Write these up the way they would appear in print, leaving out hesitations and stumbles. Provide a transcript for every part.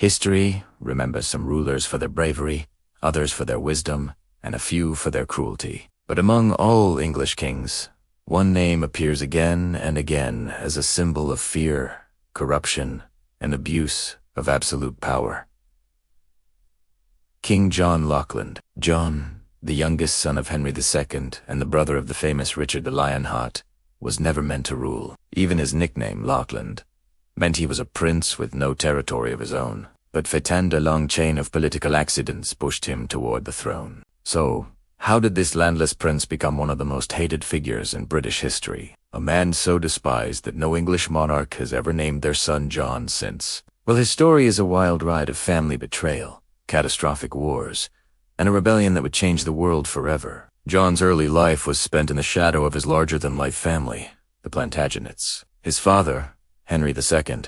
History remembers some rulers for their bravery, others for their wisdom, and a few for their cruelty. But among all English kings, one name appears again and again as a symbol of fear, corruption, and abuse of absolute power. King John Lackland. John, the youngest son of Henry II and the brother of the famous Richard the Lionheart, was never meant to rule. Even his nickname, Lackland, meant he was a prince with no territory of his own. But fate and a long chain of political accidents pushed him toward the throne. So, how did this landless prince become one of the most hated figures in British history? A man so despised that no English monarch has ever named their son John since. Well, his story is a wild ride of family betrayal, catastrophic wars, and a rebellion that would change the world forever. John's early life was spent in the shadow of his larger-than-life family, the Plantagenets. His father, Henry II,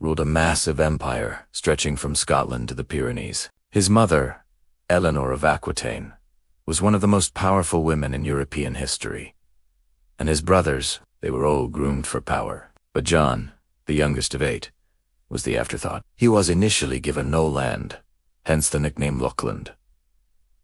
ruled a massive empire stretching from Scotland to the Pyrenees. His mother, Eleanor of Aquitaine, was one of the most powerful women in European history. And his brothers, they were all groomed for power. But John, the youngest of 8, was the afterthought. He was initially given no land, hence the nickname Lackland.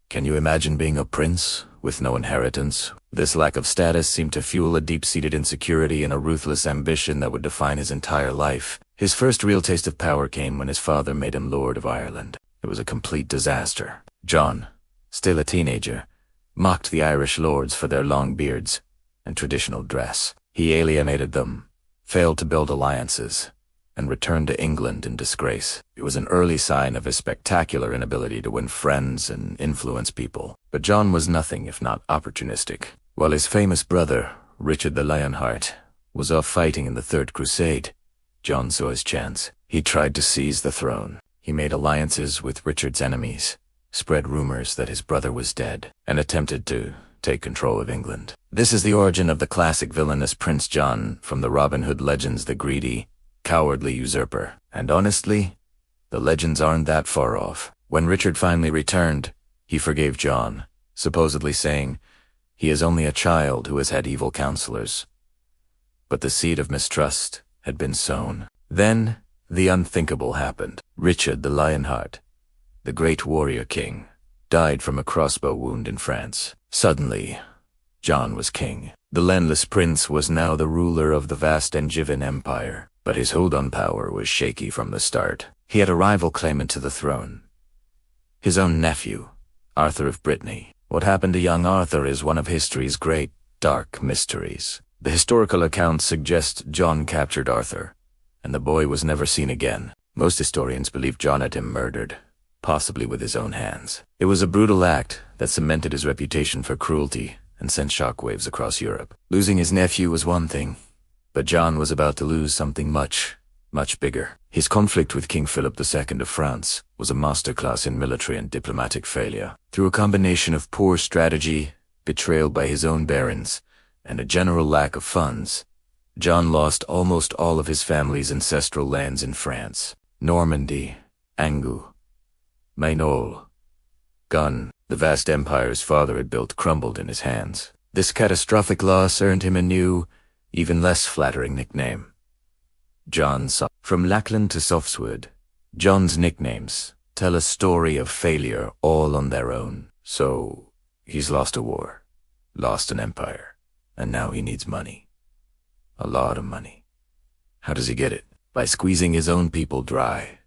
Can you imagine being a prince with no inheritance? This lack of status seemed to fuel a deep-seated insecurity and a ruthless ambition that would define his entire life. His first real taste of power came when his father made him Lord of Ireland. It was a complete disaster. John, still a teenager, mocked the Irish lords for their long beards and traditional dress. He alienated them, failed to build alliances, and returned to England in disgrace. It was an early sign of his spectacular inability to win friends and influence people. But John was nothing if not opportunistic. While his famous brother, Richard the Lionheart, was off fighting in the Third Crusade, John saw his chance. He tried to seize the throne. He made alliances with Richard's enemies, spread rumors that his brother was dead, and attempted to take control of England. This is the origin of the classic villainous Prince John from the Robin Hood legends, the greedy, cowardly usurper. And honestly, the legends aren't that far off. When Richard finally returned, he forgave John, supposedly saying, "He is only a child who has had evil counselors." But the seed of mistrust had been sown. Then, the unthinkable happened. Richard the Lionheart, the great warrior king, died from a crossbow wound in France. Suddenly, John was king. The landless prince was now the ruler of the vast Angevin Empire. But his hold on power was shaky from the start. He had a rival claimant to the throne, his own nephew, Arthur of Brittany. What happened to young Arthur is one of history's great, dark mysteries. The historical accounts suggest John captured Arthur, and the boy was never seen again. Most historians believe John had him murdered, possibly with his own hands. It was a brutal act that cemented his reputation for cruelty and sent shockwaves across Europe. Losing his nephew was one thing, but John was about to lose something much, much bigger. His conflict with King Philip II of France was a masterclass in military and diplomatic failure. Through a combination of poor strategy, betrayal by his own barons, and a general lack of funds, John lost almost all of his family's ancestral lands in France. Normandy, Anjou, Mainol, Gun, the vast empire his father had built, crumbled in his hands. This catastrophic loss earned him a new, even less flattering nickname, John Soft. From Lackland to Softswood, John's nicknames tell a story of failure all on their own. So, he's lost a war, lost an empire, and now he needs money. A lot of money. How does he get it? By squeezing his own people dry.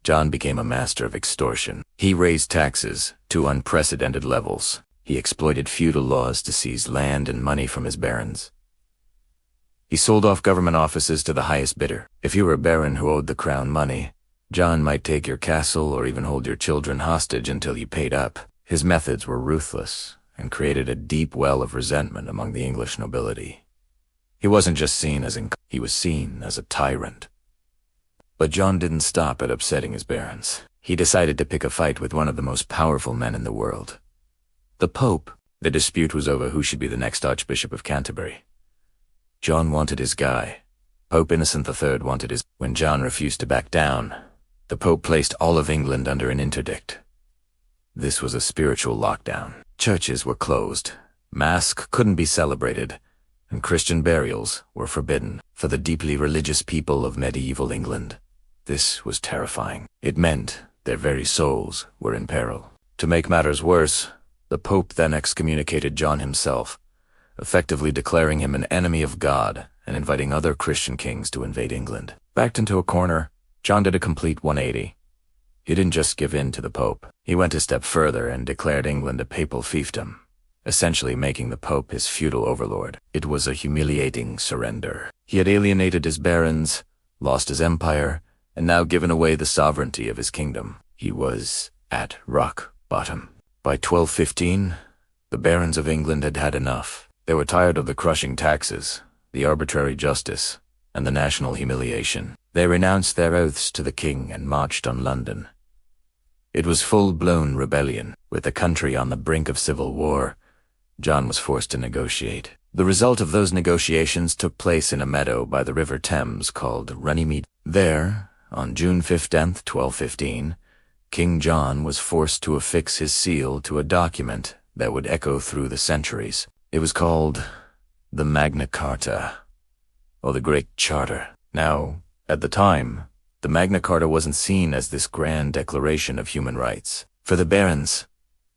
John became a master of extortion. He raised taxes to unprecedented levels. He exploited feudal laws to seize land and money from his barons. He sold off government offices to the highest bidder. If you were a baron who owed the crown money, John might take your castle or even hold your children hostage until you paid up. His methods were ruthless and created a deep well of resentment among the English nobility. He wasn't just seen as he was seen as a tyrant. But John didn't stop at upsetting his barons. He decided to pick a fight with one of the most powerful men in the world, the Pope. The dispute was over who should be the next Archbishop of Canterbury. John wanted his guy. Pope Innocent III wanted his. When John refused to back down, the Pope placed all of England under an interdict. This was a spiritual lockdown. Churches were closed, Mass couldn't be celebrated, and Christian burials were forbidden. For the deeply religious people of medieval England, This was terrifying. It meant their very souls were in peril. To make matters worse, the Pope then excommunicated John himself, effectively declaring him an enemy of God and inviting other Christian kings to invade England. Backed into a corner, John did a complete 180. He didn't just give in to the Pope. He went a step further and declared England a papal fiefdom, essentially making the Pope his feudal overlord. It was a humiliating surrender. He had alienated his barons, lost his empire, and now given away the sovereignty of his kingdom. He was at rock bottom. By 1215, the barons of England had had enough. They were tired of the crushing taxes, the arbitrary justice, and the national humiliation. They renounced their oaths to the king and marched on London. It was full-blown rebellion. With the country on the brink of civil war, John was forced to negotiate. The result of those negotiations took place in a meadow by the River Thames called Runnymede. There, on June 15th, 1215, King John was forced to affix his seal to a document that would echo through the centuries. It was called the Magna Carta, or the Great Charter. Now, at the time, the Magna Carta wasn't seen as this grand declaration of human rights. For the barons,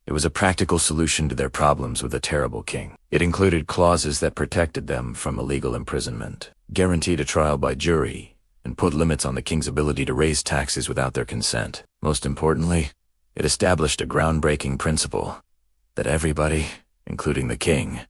it was a practical solution to their problems with a terrible king. It included clauses that protected them from illegal imprisonment, guaranteed a trial by jury, and put limits on the king's ability to raise taxes without their consent. Most importantly, it established a groundbreaking principle that everybody, including the king,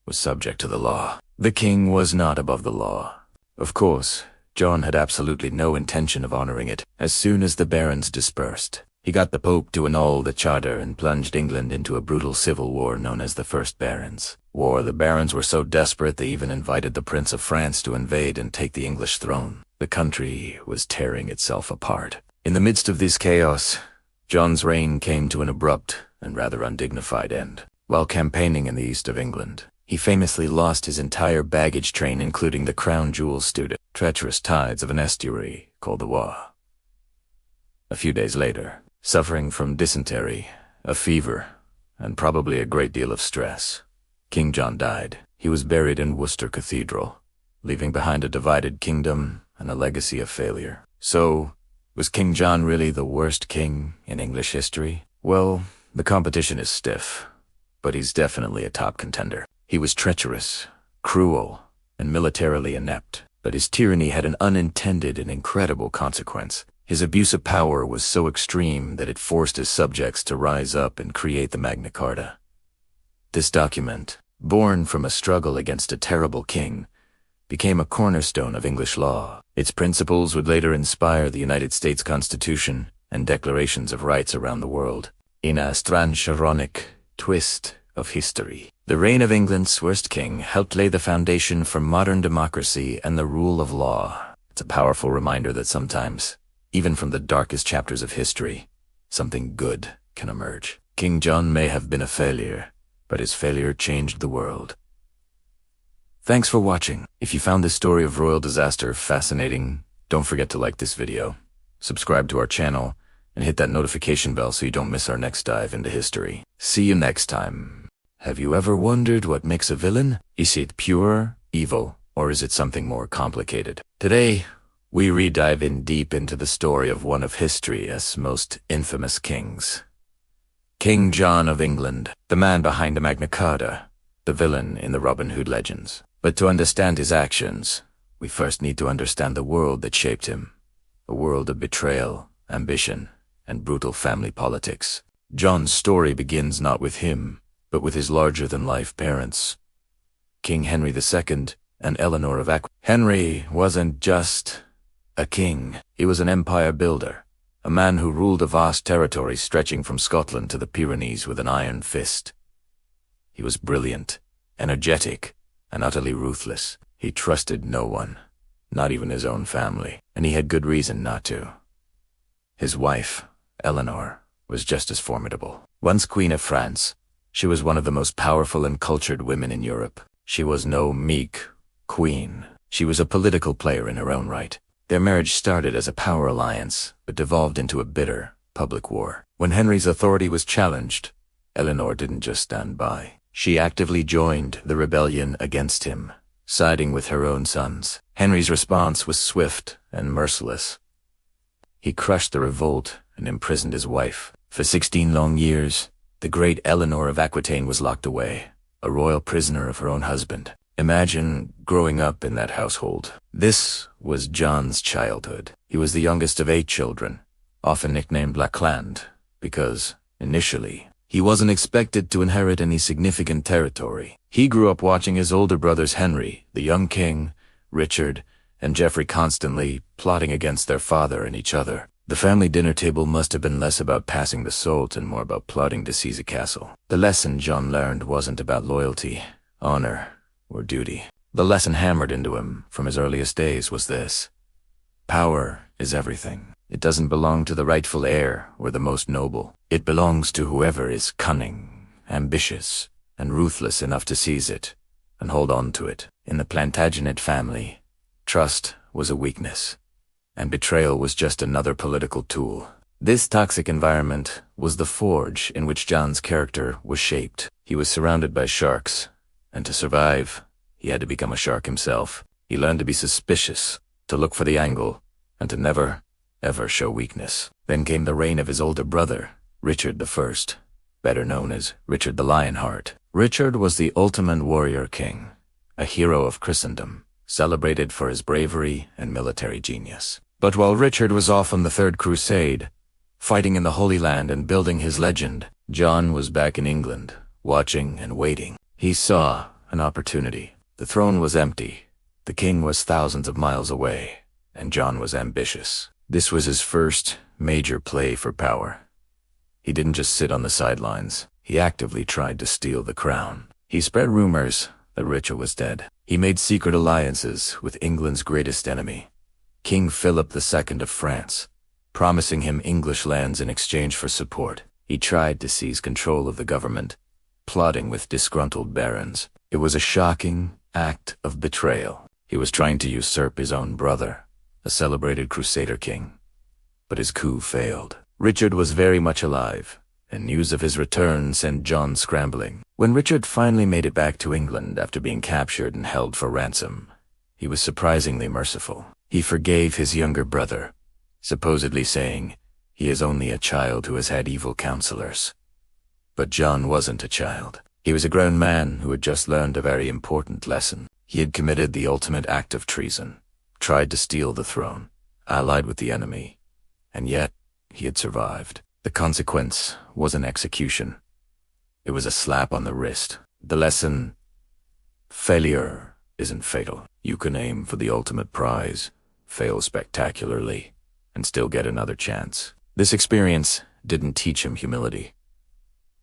was subject to the law. The king was not above the law. Of course, John had absolutely no intention of honoring it. As soon as the barons dispersed, he got the Pope to annul the charter and plunged England into a brutal civil war known as the First Barons' War. The barons were so desperate they even invited the Prince of France to invade and take the English throne. The country was tearing itself apart. In the midst of this chaos, John's reign came to an abrupt and rather undignified end. While campaigning in the east of England, he famously lost his entire baggage train, including the crown jewels stood at treacherous tides of an estuary called the Wa. A few days later, suffering from dysentery, a fever, and probably a great deal of stress, King John died. He was buried in Worcester Cathedral, leaving behind a divided kingdom and a legacy of failure. So, was King John really the worst king in English history? Well, the competition is stiff, but he's definitely a top contender. He was treacherous, cruel, and militarily inept, but his tyranny had an unintended and incredible consequence. His abuse of power was so extreme that it forced his subjects to rise up and create the Magna Carta. This document, born from a struggle against a terrible king, became a cornerstone of English law. Its principles would later inspire the United States Constitution and declarations of rights around the world. In a strange ironic twist of history, the reign of England's worst king helped lay the foundation for modern democracy and the rule of law. It's a powerful reminder that sometimes, even from the darkest chapters of history, something good can emerge. King John may have been a failure, but his failure changed the world. Thanks for watching. If you found this story of royal disaster fascinating, don't forget to like this video, subscribe to our channel, and hit that notification bell so you don't miss our next dive into history. See you next time. Have you ever wondered what makes a villain? Is it pure evil, or is it something more complicated? Today, we re-dive in deep into the story of one of history's most infamous kings. King John of England, the man behind the Magna Carta, the villain in the Robin Hood legends. But to understand his actions, we first need to understand the world that shaped him. A world of betrayal, ambition, and brutal family politics. John's story begins not with him, but with his larger-than-life parents, King Henry II and Eleanor of Aquitaine. Henry wasn't just a king. He was an empire builder, a man who ruled a vast territory stretching from Scotland to the Pyrenees with an iron fist. He was brilliant, energetic, and utterly ruthless. He trusted no one, not even his own family, and he had good reason not to. His wife, Eleanor, was just as formidable. Once Queen of France, she was one of the most powerful and cultured women in Europe. She was no meek queen. She was a political player in her own right. Their marriage started as a power alliance, but devolved into a bitter, public war. When Henry's authority was challenged, Eleanor didn't just stand by. She actively joined the rebellion against him, siding with her own sons. Henry's response was swift and merciless. He crushed the revolt and imprisoned his wife. For 16 long years, the great Eleanor of Aquitaine was locked away, a royal prisoner of her own husband. Imagine growing up in that household. This was John's childhood. He was the youngest of 8 children, often nicknamed Lackland, because, initially, he wasn't expected to inherit any significant territory. He grew up watching his older brothers Henry, the young king, Richard, and Geoffrey constantly plotting against their father and each other. The family dinner table must have been less about passing the salt and more about plotting to seize a castle. The lesson John learned wasn't about loyalty, honor, or duty. The lesson hammered into him from his earliest days was this: power is everything. It doesn't belong to the rightful heir or the most noble. It belongs to whoever is cunning, ambitious, and ruthless enough to seize it and hold on to it. In the Plantagenet family, trust was a weakness, and betrayal was just another political tool. This toxic environment was the forge in which John's character was shaped. He was surrounded by sharks, and to survive, he had to become a shark himself. He learned to be suspicious, to look for the angle, and to never, ever show weakness. Then came the reign of his older brother, Richard I, better known as Richard the Lionheart. Richard was the ultimate warrior king, a hero of Christendom, celebrated for his bravery and military genius. But while Richard was off on the Third Crusade, fighting in the Holy Land and building his legend, John was back in England, watching and waiting. He saw an opportunity. The throne was empty, the king was thousands of miles away, and John was ambitious. This was his first major play for power. He didn't just sit on the sidelines. He actively tried to steal the crown. He spread rumors that Richard was dead. He made secret alliances with England's greatest enemy, King Philip II of France, promising him English lands in exchange for support. He tried to seize control of the government, plotting with disgruntled barons. It was a shocking act of betrayal. He was trying to usurp his own brother, a celebrated crusader king. But his coup failed. Richard was very much alive, and news of his return sent John scrambling. When Richard finally made it back to England after being captured and held for ransom, he was surprisingly merciful. He forgave his younger brother, supposedly saying, "He is only a child who has had evil counselors." But John wasn't a child. He was a grown man who had just learned a very important lesson. He had committed the ultimate act of treason, tried to steal the throne, allied with the enemy, and yet he had survived. The consequence was an execution. It was a slap on the wrist. The lesson: failure isn't fatal. You can aim for the ultimate prize, fail spectacularly, and still get another chance. This experience didn't teach him humility.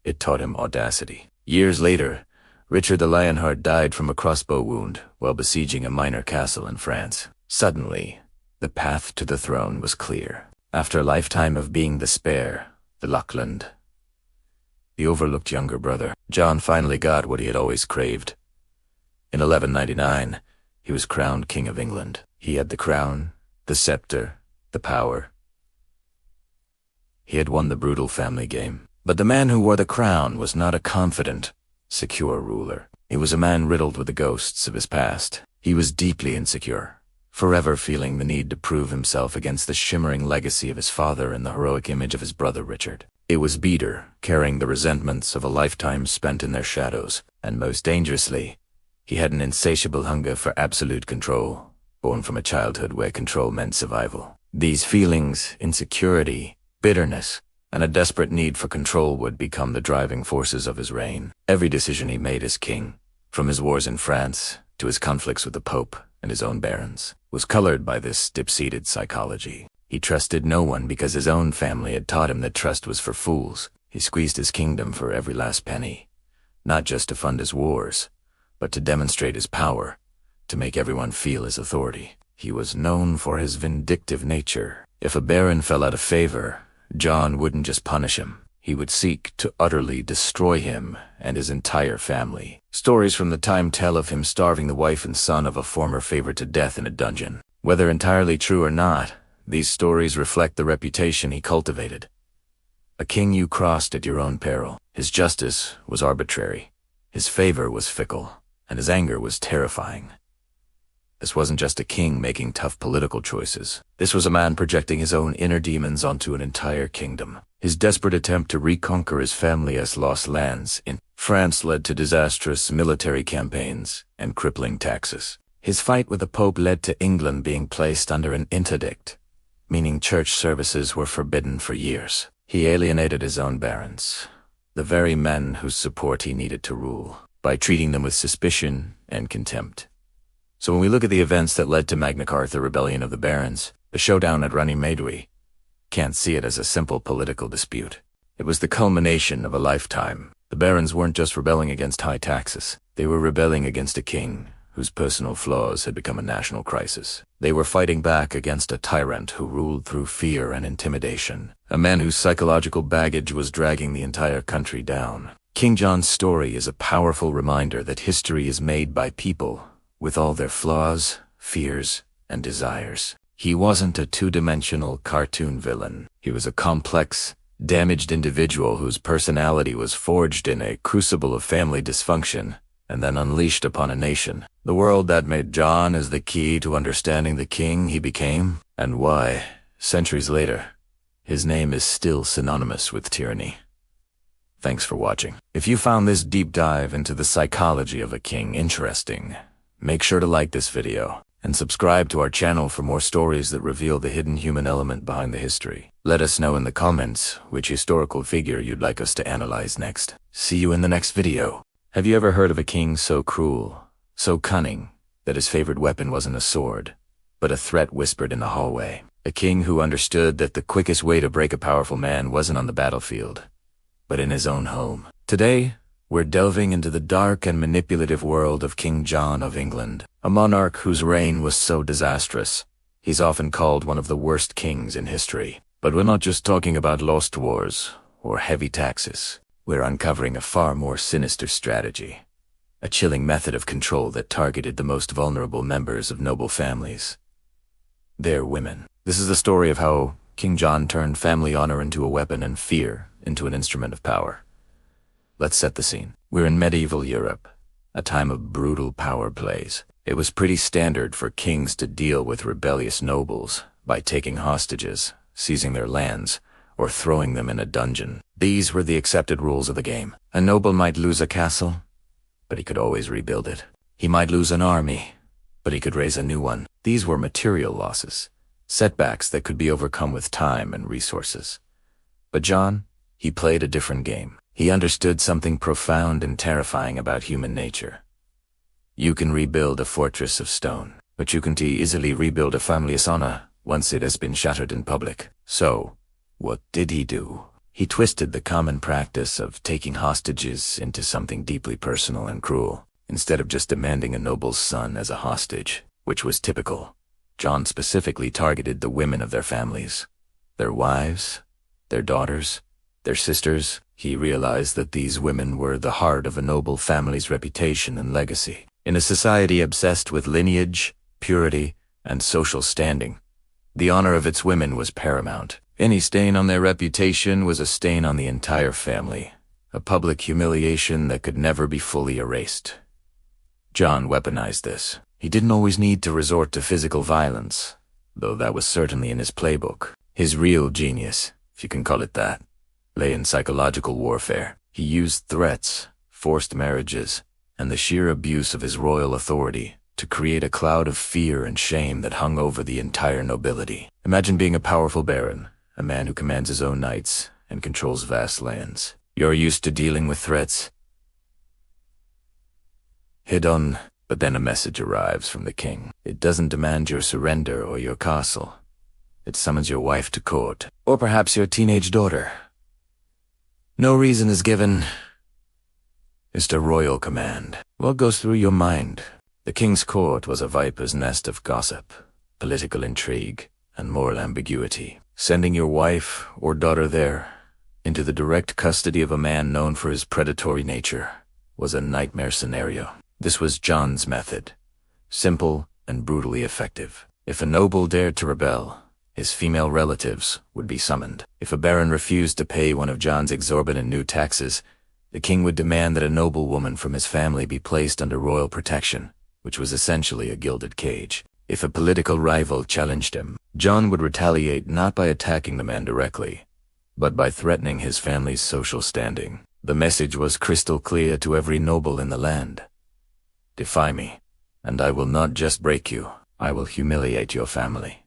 It taught him audacity. Years later, Richard the Lionheart died from a crossbow wound while besieging a minor castle in France. Suddenly, the path to the throne was clear. After a lifetime of being the spare, the Lackland, the overlooked younger brother, John finally got what he had always craved. In 1199, he was crowned King of England. He had the crown, the scepter, the power. He had won the brutal family game. But the man who wore the crown was not a confident, secure ruler. He was a man riddled with the ghosts of his past. He was deeply insecure, forever feeling the need to prove himself against the shimmering legacy of his father and the heroic image of his brother Richard. It was bitter, carrying the resentments of a lifetime spent in their shadows, and most dangerously, he had an insatiable hunger for absolute control, born from a childhood where control meant survival. These feelings, insecurity, bitterness, and a desperate need for control would become the driving forces of his reign. Every decision he made as king, from his wars in France to his conflicts with the Pope and his own barons, was colored by this deep-seated psychology. He trusted no one because his own family had taught him that trust was for fools. He squeezed his kingdom for every last penny, not just to fund his wars, but to demonstrate his power, to make everyone feel his authority. He was known for his vindictive nature. If a baron fell out of favor, John wouldn't just punish him. He would seek to utterly destroy him and his entire family. Stories from the time tell of him starving the wife and son of a former favorite to death in a dungeon. Whether entirely true or not, these stories reflect the reputation he cultivated. A king you crossed at your own peril. His justice was arbitrary, his favor was fickle, and his anger was terrifying. This wasn't just a king making tough political choices. This was a man projecting his own inner demons onto an entire kingdom. His desperate attempt to reconquer his family's lost lands in France led to disastrous military campaigns and crippling taxes. His fight with the Pope led to England being placed under an interdict, meaning church services were forbidden for years. He alienated his own barons, the very men whose support he needed to rule, by treating them with suspicion and contempt. So when we look at the events that led to Magna Carta, the rebellion of the barons, the showdown at Runymedui, can't see it as a simple political dispute. It was the culmination of a lifetime. The barons weren't just rebelling against high taxes. They were rebelling against a king whose personal flaws had become a national crisis. They were fighting back against a tyrant who ruled through fear and intimidation, a man whose psychological baggage was dragging the entire country down. King John's story is a powerful reminder that history is made by people with all their flaws, fears, and desires. He wasn't a two-dimensional cartoon villain. He was a complex, damaged individual whose personality was forged in a crucible of family dysfunction and then unleashed upon a nation. The world that made John is the key to understanding the king he became and why, centuries later, his name is still synonymous with tyranny. Thanks for watching. If you found this deep dive into the psychology of a king interesting, make sure to like this video and subscribe to our channel for more stories that reveal the hidden human element behind the history. Let us know in the comments which historical figure you'd like us to analyze next. See you in the next video. Have you ever heard of a king so cruel, so cunning, that his favorite weapon wasn't a sword, but a threat whispered in the hallway? A king who understood that the quickest way to break a powerful man wasn't on the battlefield, but in his own home. Today, we're delving into the dark and manipulative world of King John of England, a monarch whose reign was so disastrous. He's often called one of the worst kings in history. But we're not just talking about lost wars or heavy taxes. We're uncovering a far more sinister strategy, a chilling method of control that targeted the most vulnerable members of noble families. Their women. This is the story of how King John turned family honor into a weapon and fear into an instrument of power. Let's set the scene. We're in medieval Europe, a time of brutal power plays. It was pretty standard for kings to deal with rebellious nobles by taking hostages, seizing their lands, or throwing them in a dungeon. These were the accepted rules of the game. A noble might lose a castle, but he could always rebuild it. He might lose an army, but he could raise a new one. These were material losses, setbacks that could be overcome with time and resources. But John, he played a different game. He understood something profound and terrifying about human nature. You can rebuild a fortress of stone, but you can't easily rebuild a family's honor once it has been shattered in public. So, what did he do? He twisted the common practice of taking hostages into something deeply personal and cruel. Instead of just demanding a noble's son as a hostage, which was typical, John specifically targeted the women of their families, their wives, their daughters, their sisters. He realized that these women were the heart of a noble family's reputation and legacy. In a society obsessed with lineage, purity, and social standing, the honor of its women was paramount. Any stain on their reputation was a stain on the entire family, a public humiliation that could never be fully erased. John weaponized this. He didn't always need to resort to physical violence, though that was certainly in his playbook. His real genius, if you can call it that, lay in psychological warfare. He used threats, forced marriages, and the sheer abuse of his royal authority to create a cloud of fear and shame that hung over the entire nobility. Imagine being a powerful baron, a man who commands his own knights and controls vast lands. You're used to dealing with threats head-on, but then a message arrives from the king. It doesn't demand your surrender or your castle. It summons your wife to court, or perhaps your teenage daughter. No reason is given. Just a royal command. What goes through your mind? The king's court was a viper's nest of gossip, political intrigue, and moral ambiguity. Sending your wife or daughter there, into the direct custody of a man known for his predatory nature, was a nightmare scenario. This was John's method, simple and brutally effective. If a noble dared to rebel, his female relatives would be summoned. If a baron refused to pay one of John's exorbitant new taxes, the king would demand that a noble woman from his family be placed under royal protection. which was essentially a gilded cage. If a political rival challenged him, John would retaliate not by attacking the man directly, but by threatening his family's social standing. The message was crystal clear to every noble in the land. Defy me, and I will not just break you, I will humiliate your family.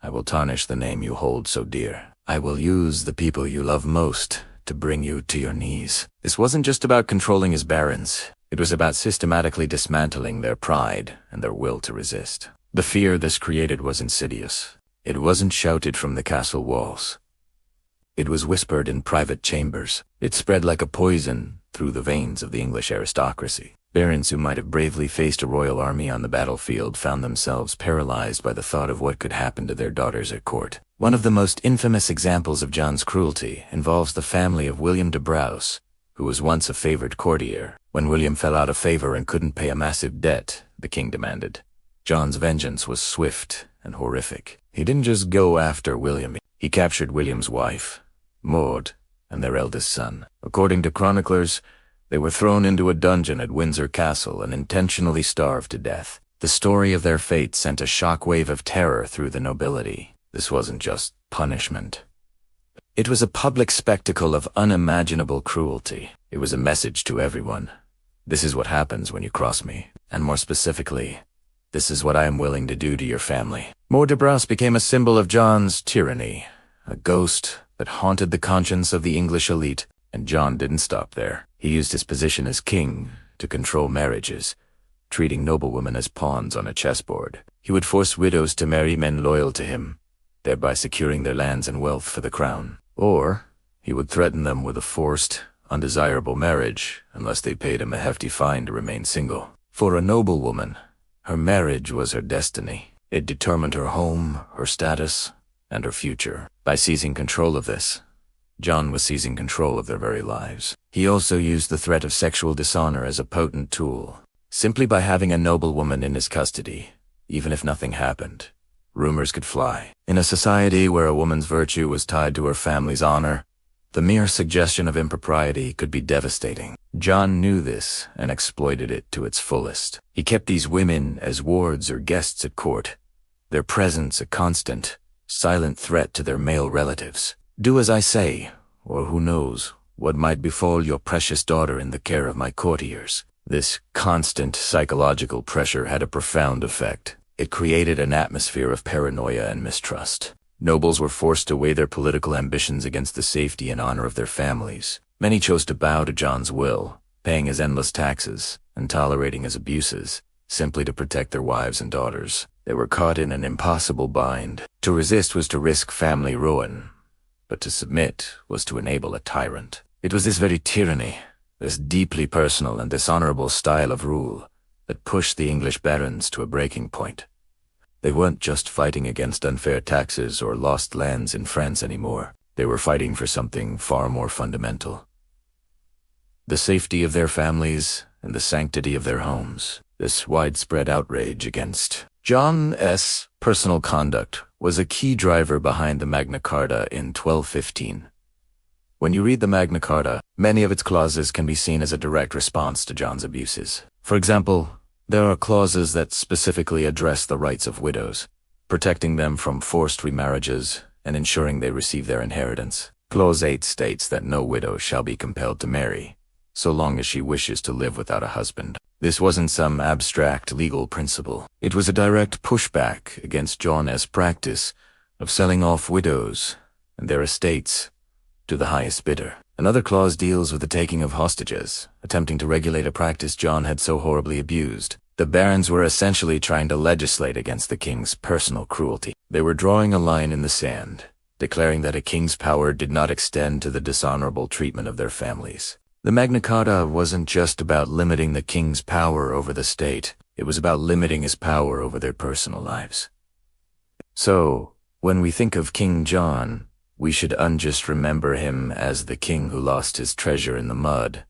I will tarnish the name you hold so dear. I will use the people you love most to bring you to your knees. This wasn't just about controlling his barons. It was about systematically dismantling their pride and their will to resist. The fear this created was insidious. It wasn't shouted from the castle walls. It was whispered in private chambers. It spread like a poison through the veins of the English aristocracy. Barons who might have bravely faced a royal army on the battlefield found themselves paralyzed by the thought of what could happen to their daughters at court. One of the most infamous examples of John's cruelty involves the family of William de Braose, who was once a favored courtier. When William fell out of favor and couldn't pay a massive debt, the king demanded. John's vengeance was swift and horrific. He didn't just go after William. He captured William's wife, Maud, and their eldest son. According to chroniclers, they were thrown into a dungeon at Windsor Castle and intentionally starved to death. The story of their fate sent a shockwave of terror through the nobility. This wasn't just punishment. It was a public spectacle of unimaginable cruelty. It was a message to everyone. This is what happens when you cross me. And more specifically, this is what I am willing to do to your family. Maud de Braose became a symbol of John's tyranny, a ghost that haunted the conscience of the English elite. And John didn't stop there. He used his position as king to control marriages, treating noblewomen as pawns on a chessboard. He would force widows to marry men loyal to him, thereby securing their lands and wealth for the crown. Or he would threaten them with a forced, undesirable marriage unless they paid him a hefty fine to remain single. For a noblewoman, her marriage was her destiny. It determined her home, her status, and her future. By seizing control of this, John was seizing control of their very lives. He also used the threat of sexual dishonor as a potent tool. Simply by having a noblewoman in his custody, even if nothing happened, rumors could fly. In a society where a woman's virtue was tied to her family's honor, the mere suggestion of impropriety could be devastating. John knew this and exploited it to its fullest. He kept these women as wards or guests at court, their presence a constant, silent threat to their male relatives. Do as I say, or who knows what might befall your precious daughter in the care of my courtiers. This constant psychological pressure had a profound effect. It created an atmosphere of paranoia and mistrust. Nobles were forced to weigh their political ambitions against the safety and honor of their families. Many chose to bow to John's will, paying his endless taxes and tolerating his abuses, simply to protect their wives and daughters. They were caught in an impossible bind. To resist was to risk family ruin, but to submit was to enable a tyrant. It was this very tyranny, this deeply personal and dishonorable style of rule, that pushed the English barons to a breaking point. They weren't just fighting against unfair taxes or lost lands in France anymore. They were fighting for something far more fundamental: the safety of their families and the sanctity of their homes. This widespread outrage against John's personal conduct was a key driver behind the Magna Carta in 1215. When you read the Magna Carta, many of its clauses can be seen as a direct response to John's abuses. For example, there are clauses that specifically address the rights of widows, protecting them from forced remarriages and ensuring they receive their inheritance. Clause 8 states that no widow shall be compelled to marry, so long as she wishes to live without a husband. This wasn't some abstract legal principle. It was a direct pushback against John's practice of selling off widows and their estates to the highest bidder. Another clause deals with the taking of hostages, attempting to regulate a practice John had so horribly abused. The barons were essentially trying to legislate against the king's personal cruelty. They were drawing a line in the sand, declaring that a king's power did not extend to the dishonorable treatment of their families. The Magna Carta wasn't just about limiting the king's power over the state. It was about limiting his power over their personal lives. So, when we think of King John, we should unjust remember him as the king who lost his treasure in the mud,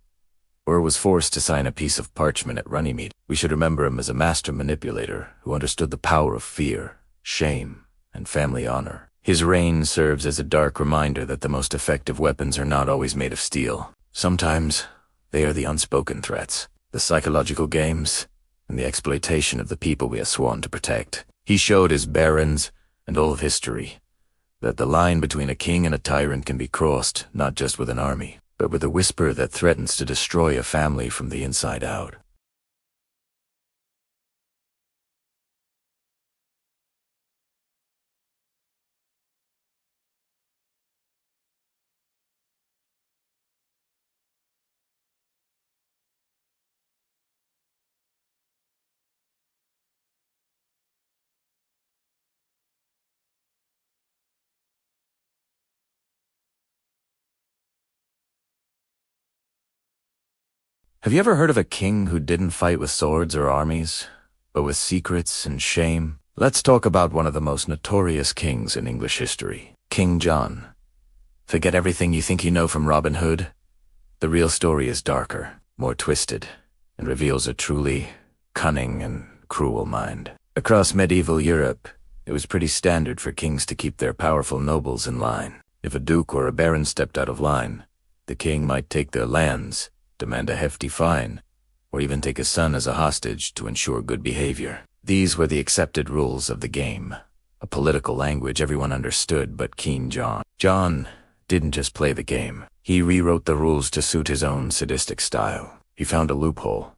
or was forced to sign a piece of parchment at Runnymede. We should remember him as a master manipulator who understood the power of fear, shame, and family honor. His reign serves as a dark reminder that the most effective weapons are not always made of steel. Sometimes, they are the unspoken threats, the psychological games, and the exploitation of the people we have sworn to protect. He showed his barons, and all of history, that the line between a king and a tyrant can be crossed not just with an army, but with a whisper that threatens to destroy a family from the inside out. Have you ever heard of a king who didn't fight with swords or armies, but with secrets and shame? Let's talk about one of the most notorious kings in English history, King John. Forget everything you think you know from Robin Hood. The real story is darker, more twisted, and reveals a truly cunning and cruel mind. Across medieval Europe, it was pretty standard for kings to keep their powerful nobles in line. If a duke or a baron stepped out of line, the king might take their lands, demand a hefty fine, or even take a son as a hostage to ensure good behavior. These were the accepted rules of the game, a political language everyone understood but King John. John didn't just play the game. He rewrote the rules to suit his own sadistic style. He found a loophole,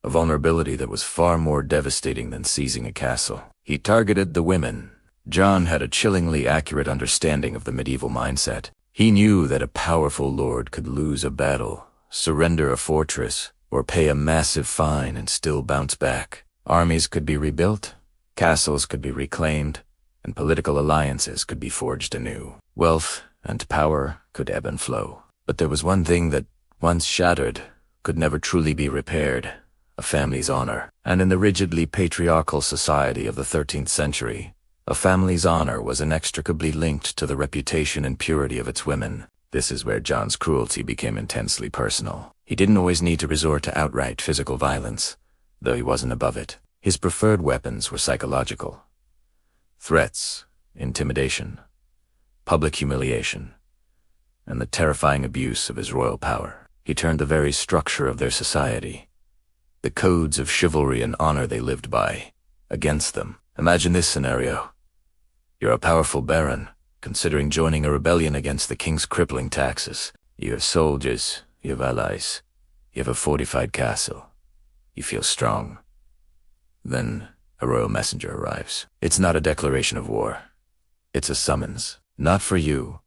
a vulnerability that was far more devastating than seizing a castle. He targeted the women. John had a chillingly accurate understanding of the medieval mindset. He knew that a powerful lord could lose a battle, surrender a fortress, or pay a massive fine and still bounce back. Armies could be rebuilt, castles could be reclaimed, and political alliances could be forged anew. Wealth and power could ebb and flow. But there was one thing that, once shattered, could never truly be repaired: a family's honor. And in the rigidly patriarchal society of the 13th century, a family's honor was inextricably linked to the reputation and purity of its women. This is where John's cruelty became intensely personal. He didn't always need to resort to outright physical violence, though he wasn't above it. His preferred weapons were psychological. Threats, intimidation, public humiliation, and the terrifying abuse of his royal power. He turned the very structure of their society, the codes of chivalry and honor they lived by, against them. Imagine this scenario. You're a powerful baron, considering joining a rebellion against the king's crippling taxes. You have soldiers, you have allies, you have a fortified castle. You feel strong. Then a royal messenger arrives. It's not a declaration of war. It's a summons, not for you,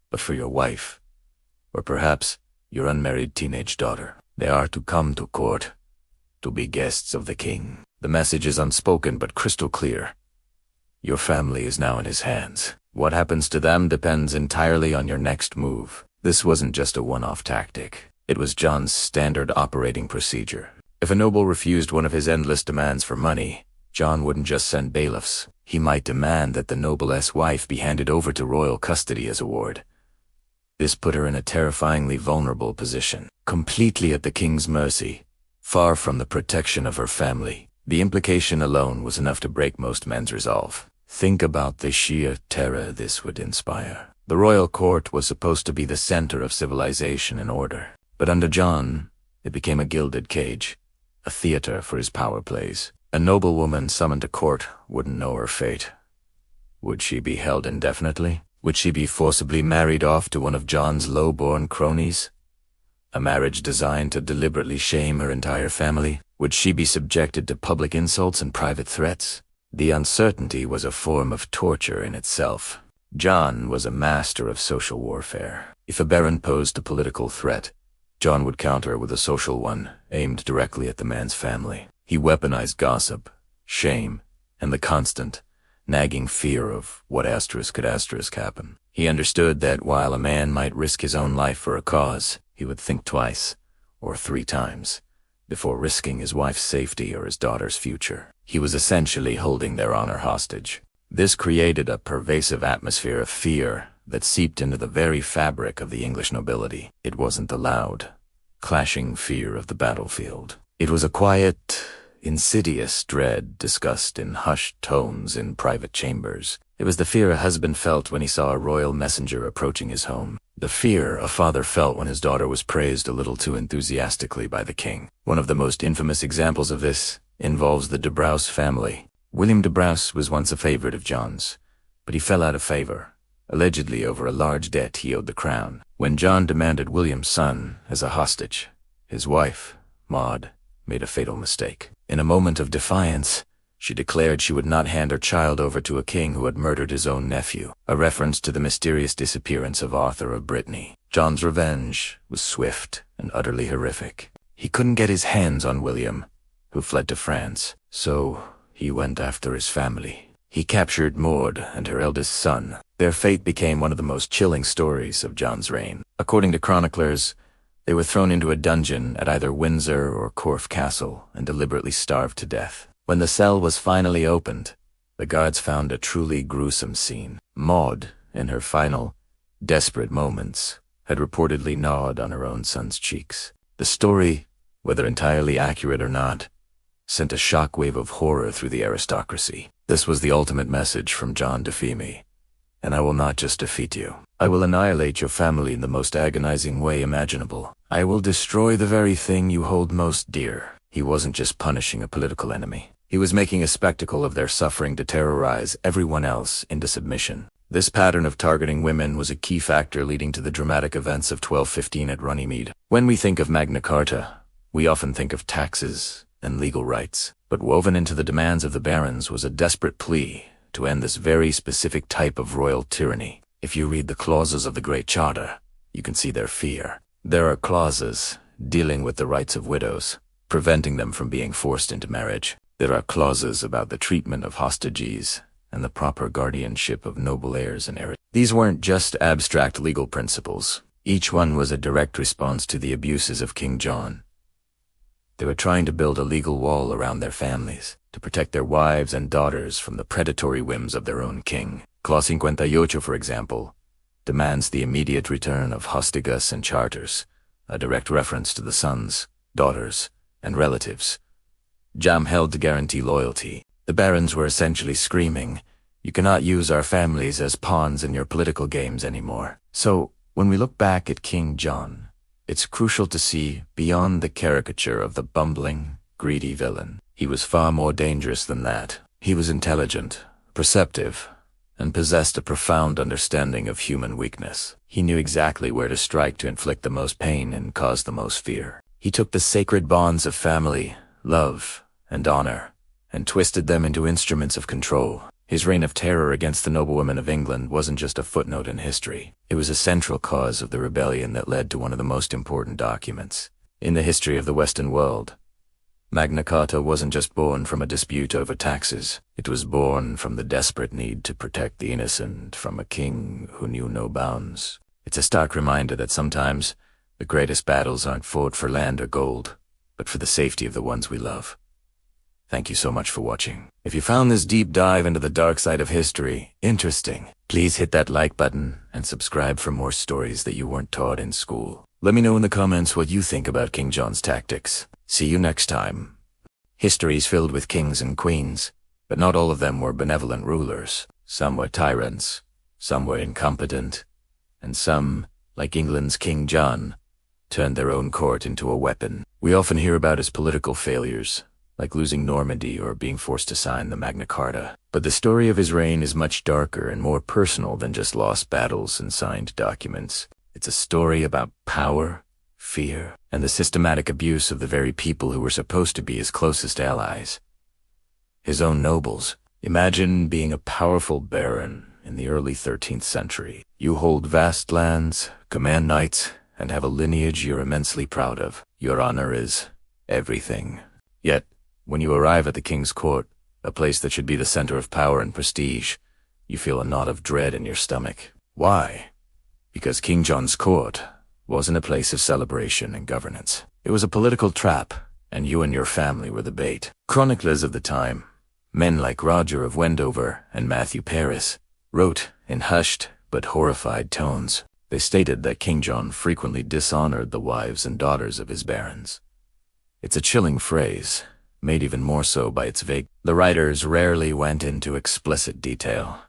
but for your wife, or perhaps your unmarried teenage daughter. They are to come to court, to be guests of the king. The message is unspoken but crystal clear. Your family is now in his hands. What happens to them depends entirely on your next move. This wasn't just a one-off tactic. It was John's standard operating procedure. If a noble refused one of his endless demands for money, John wouldn't just send bailiffs. He might demand that the noble's wife be handed over to royal custody as a ward. This put her in a terrifyingly vulnerable position, completely at the king's mercy, far from the protection of her family. The implication alone was enough to break most men's resolve. Think about the sheer terror this would inspire. The royal court was supposed to be the center of civilization and order, but under John, it became a gilded cage, a theater for his power plays. A noblewoman summoned to court wouldn't know her fate. Would she be held indefinitely? Would she be forcibly married off to one of John's low-born cronies? A marriage designed to deliberately shame her entire family? Would she be subjected to public insults and private threats? The uncertainty was a form of torture in itself. John was a master of social warfare. If a baron posed a political threat, John would counter with a social one aimed directly at the man's family. He weaponized gossip, shame, and the constant, nagging fear of what could happen. He understood that while a man might risk his own life for a cause, he would think twice, or 3 times, before risking his wife's safety or his daughter's future. He was essentially holding their honor hostage. This created a pervasive atmosphere of fear that seeped into the very fabric of the English nobility. It wasn't the loud, clashing fear of the battlefield. It was a quiet, insidious dread discussed in hushed tones in private chambers. It was the fear a husband felt when he saw a royal messenger approaching his home. The fear a father felt when his daughter was praised a little too enthusiastically by the king. One of the most infamous examples of this, involves the de Braose family. William de Braose was once a favorite of John's, but he fell out of favor, allegedly over a large debt he owed the crown. When John demanded William's son as a hostage, his wife, Maud, made a fatal mistake. In a moment of defiance, she declared she would not hand her child over to a king who had murdered his own nephew, a reference to the mysterious disappearance of Arthur of Brittany. John's revenge was swift and utterly horrific. He couldn't get his hands on William, who fled to France, so he went after his family. He captured Maud and her eldest son. Their fate became one of the most chilling stories of John's reign. According to chroniclers, they were thrown into a dungeon at either Windsor or Corfe Castle and deliberately starved to death. When the cell was finally opened, the guards found a truly gruesome scene. Maud, in her final, desperate moments, had reportedly gnawed on her own son's cheeks. The story, whether entirely accurate or not, sent a shockwave of horror through the aristocracy. This was the ultimate message from John defeat me, and I will not just defeat you. I will annihilate your family in the most agonizing way imaginable. I will destroy the very thing you hold most dear. He wasn't just punishing a political enemy. He was making a spectacle of their suffering to terrorize everyone else into submission. This pattern of targeting women was a key factor leading to the dramatic events of 1215 at Runnymede. When we think of Magna Carta, we often think of taxes and legal rights, but woven into the demands of the barons was a desperate plea to end this very specific type of royal tyranny. If you read the clauses of the Great Charter, you can see their fear. There are clauses dealing with the rights of widows, preventing them from being forced into marriage. There are clauses about the treatment of hostages and the proper guardianship of noble heirs and heirs. These weren't just abstract legal principles. Each one was a direct response to the abuses of King John. They were trying to build a legal wall around their families, to protect their wives and daughters from the predatory whims of their own king. Clause 58, for example, demands the immediate return of hostigas and charters, a direct reference to the sons, daughters, and relatives. Jam held to guarantee loyalty. The barons were essentially screaming, "You cannot use our families as pawns in your political games anymore." So, when we look back at King John, it's crucial to see beyond the caricature of the bumbling, greedy villain. He was far more dangerous than that. He was intelligent, perceptive, and possessed a profound understanding of human weakness. He knew exactly where to strike to inflict the most pain and cause the most fear. He took the sacred bonds of family, love, and honor, and twisted them into instruments of control. His reign of terror against the noblewomen of England wasn't just a footnote in history. It was a central cause of the rebellion that led to one of the most important documents in the history of the Western world. Magna Carta wasn't just born from a dispute over taxes. It was born from the desperate need to protect the innocent from a king who knew no bounds. It's a stark reminder that sometimes the greatest battles aren't fought for land or gold, but for the safety of the ones we love. Thank you so much for watching. If you found this deep dive into the dark side of history interesting, please hit that like button and subscribe for more stories that you weren't taught in school. Let me know in the comments what you think about King John's tactics. See you next time. History is filled with kings and queens, but not all of them were benevolent rulers. Some were tyrants, some were incompetent, and some, like England's King John, turned their own court into a weapon. We often hear about his political failures, like losing Normandy or being forced to sign the Magna Carta. But the story of his reign is much darker and more personal than just lost battles and signed documents. It's a story about power, fear, and the systematic abuse of the very people who were supposed to be his closest allies. His own nobles. Imagine being a powerful baron in the early 13th century. You hold vast lands, command knights, and have a lineage you're immensely proud of. Your honor is everything. Yet, when you arrive at the king's court, a place that should be the center of power and prestige, you feel a knot of dread in your stomach. Why? Because King John's court wasn't a place of celebration and governance. It was a political trap, and you and your family were the bait. Chroniclers of the time, men like Roger of Wendover and Matthew Paris, wrote in hushed but horrified tones. They stated that King John frequently dishonored the wives and daughters of his barons. It's a chilling phrase, made even more so by its vague. The writers rarely went into explicit detail.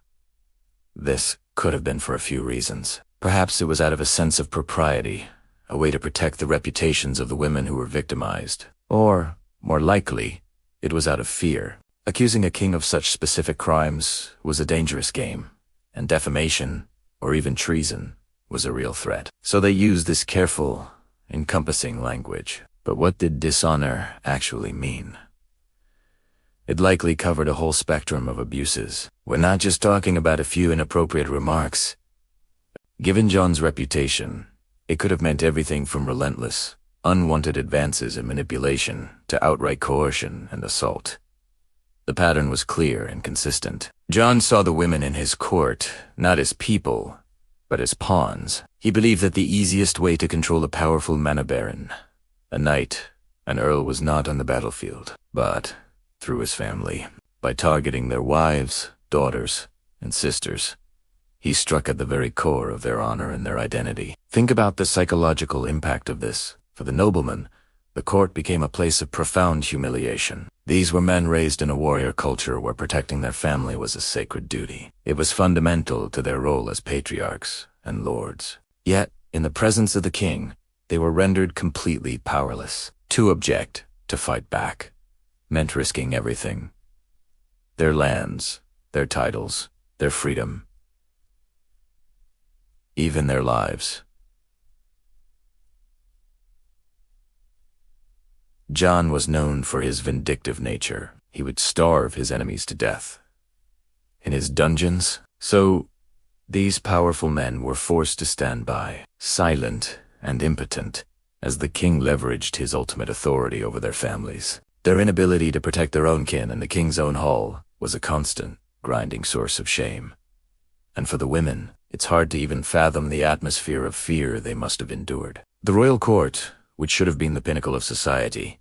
This could have been for a few reasons. Perhaps it was out of a sense of propriety, a way to protect the reputations of the women who were victimized. Or, more likely, It was out of fear. Accusing a king of such specific crimes was a dangerous game, and defamation, or even treason, was a real threat. So they used this careful, encompassing language. But what did dishonor actually mean? It likely covered a whole spectrum of abuses. We're not just talking about a few inappropriate remarks. Given John's reputation, it could have meant everything from relentless, unwanted advances and manipulation to outright coercion and assault. The pattern was clear and consistent. John saw the women in his court not as people, but as pawns. He believed that the easiest way to control a powerful manor baron, a knight, an earl, was not on the battlefield, but through his family. By targeting their wives, daughters, and sisters, he struck at the very core of their honor and their identity. Think about the psychological impact of this. For the nobleman, the court became a place of profound humiliation. These were men raised in a warrior culture where protecting their family was a sacred duty. It was fundamental to their role as patriarchs and lords. Yet, in the presence of the king, they were rendered completely powerless. To object, to fight back, meant risking everything. Their lands, their titles, their freedom, even their lives. John was known for his vindictive nature. He would starve his enemies to death in his dungeons. So these powerful men were forced to stand by, silent and impotent, as the king leveraged his ultimate authority over their families. Their inability to protect their own kin in the king's own hall was a constant, grinding source of shame. And for the women, it's hard to even fathom the atmosphere of fear they must have endured. The royal court, which should have been the pinnacle of society,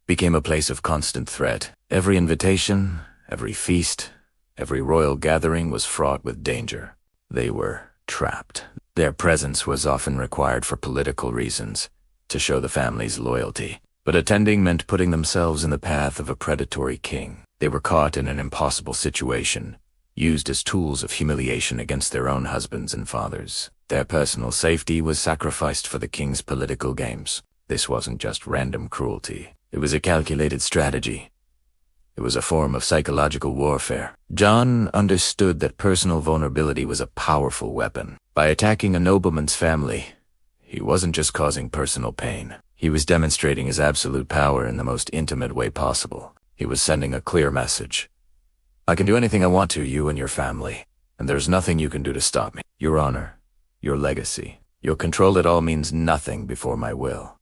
became a place of constant threat. Every invitation, every feast, every royal gathering was fraught with danger. They were trapped. Their presence was often required for political reasons, to show the family's loyalty. But attending meant putting themselves in the path of a predatory king. They were caught in an impossible situation, used as tools of humiliation against their own husbands and fathers. Their personal safety was sacrificed for the king's political games. This wasn't just random cruelty. It was a calculated strategy. It was a form of psychological warfare. John understood that personal vulnerability was a powerful weapon. By attacking a nobleman's family, he wasn't just causing personal pain. He was demonstrating his absolute power in the most intimate way possible. He was sending a clear message. I can do anything I want to you and your family, and there's nothing you can do to stop me. Your honor, your legacy, your control, it all means nothing before my will.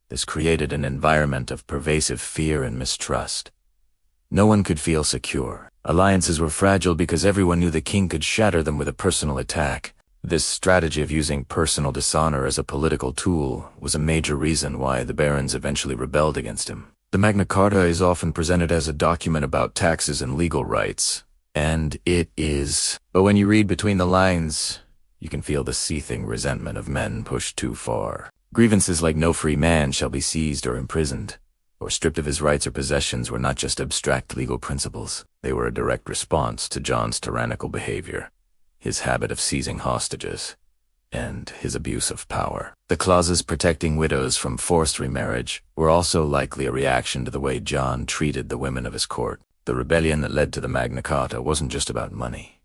This created an environment of pervasive fear and mistrust. No one could feel secure. Alliances were fragile because everyone knew the king could shatter them with a personal attack. This strategy of using personal dishonor as a political tool was a major reason why the barons eventually rebelled against him. The Magna Carta is often presented as a document about taxes and legal rights, and it is. But when you read between the lines, you can feel the seething resentment of men pushed too far. Grievances like no free man shall be seized or imprisoned, or stripped of his rights or possessions were not just abstract legal principles. They were a direct response to John's tyrannical behavior, his habit of seizing hostages, and his abuse of power. The clauses protecting widows from forced remarriage were also likely a reaction to the way John treated the women of his court. The rebellion that led to the Magna Carta wasn't just about money.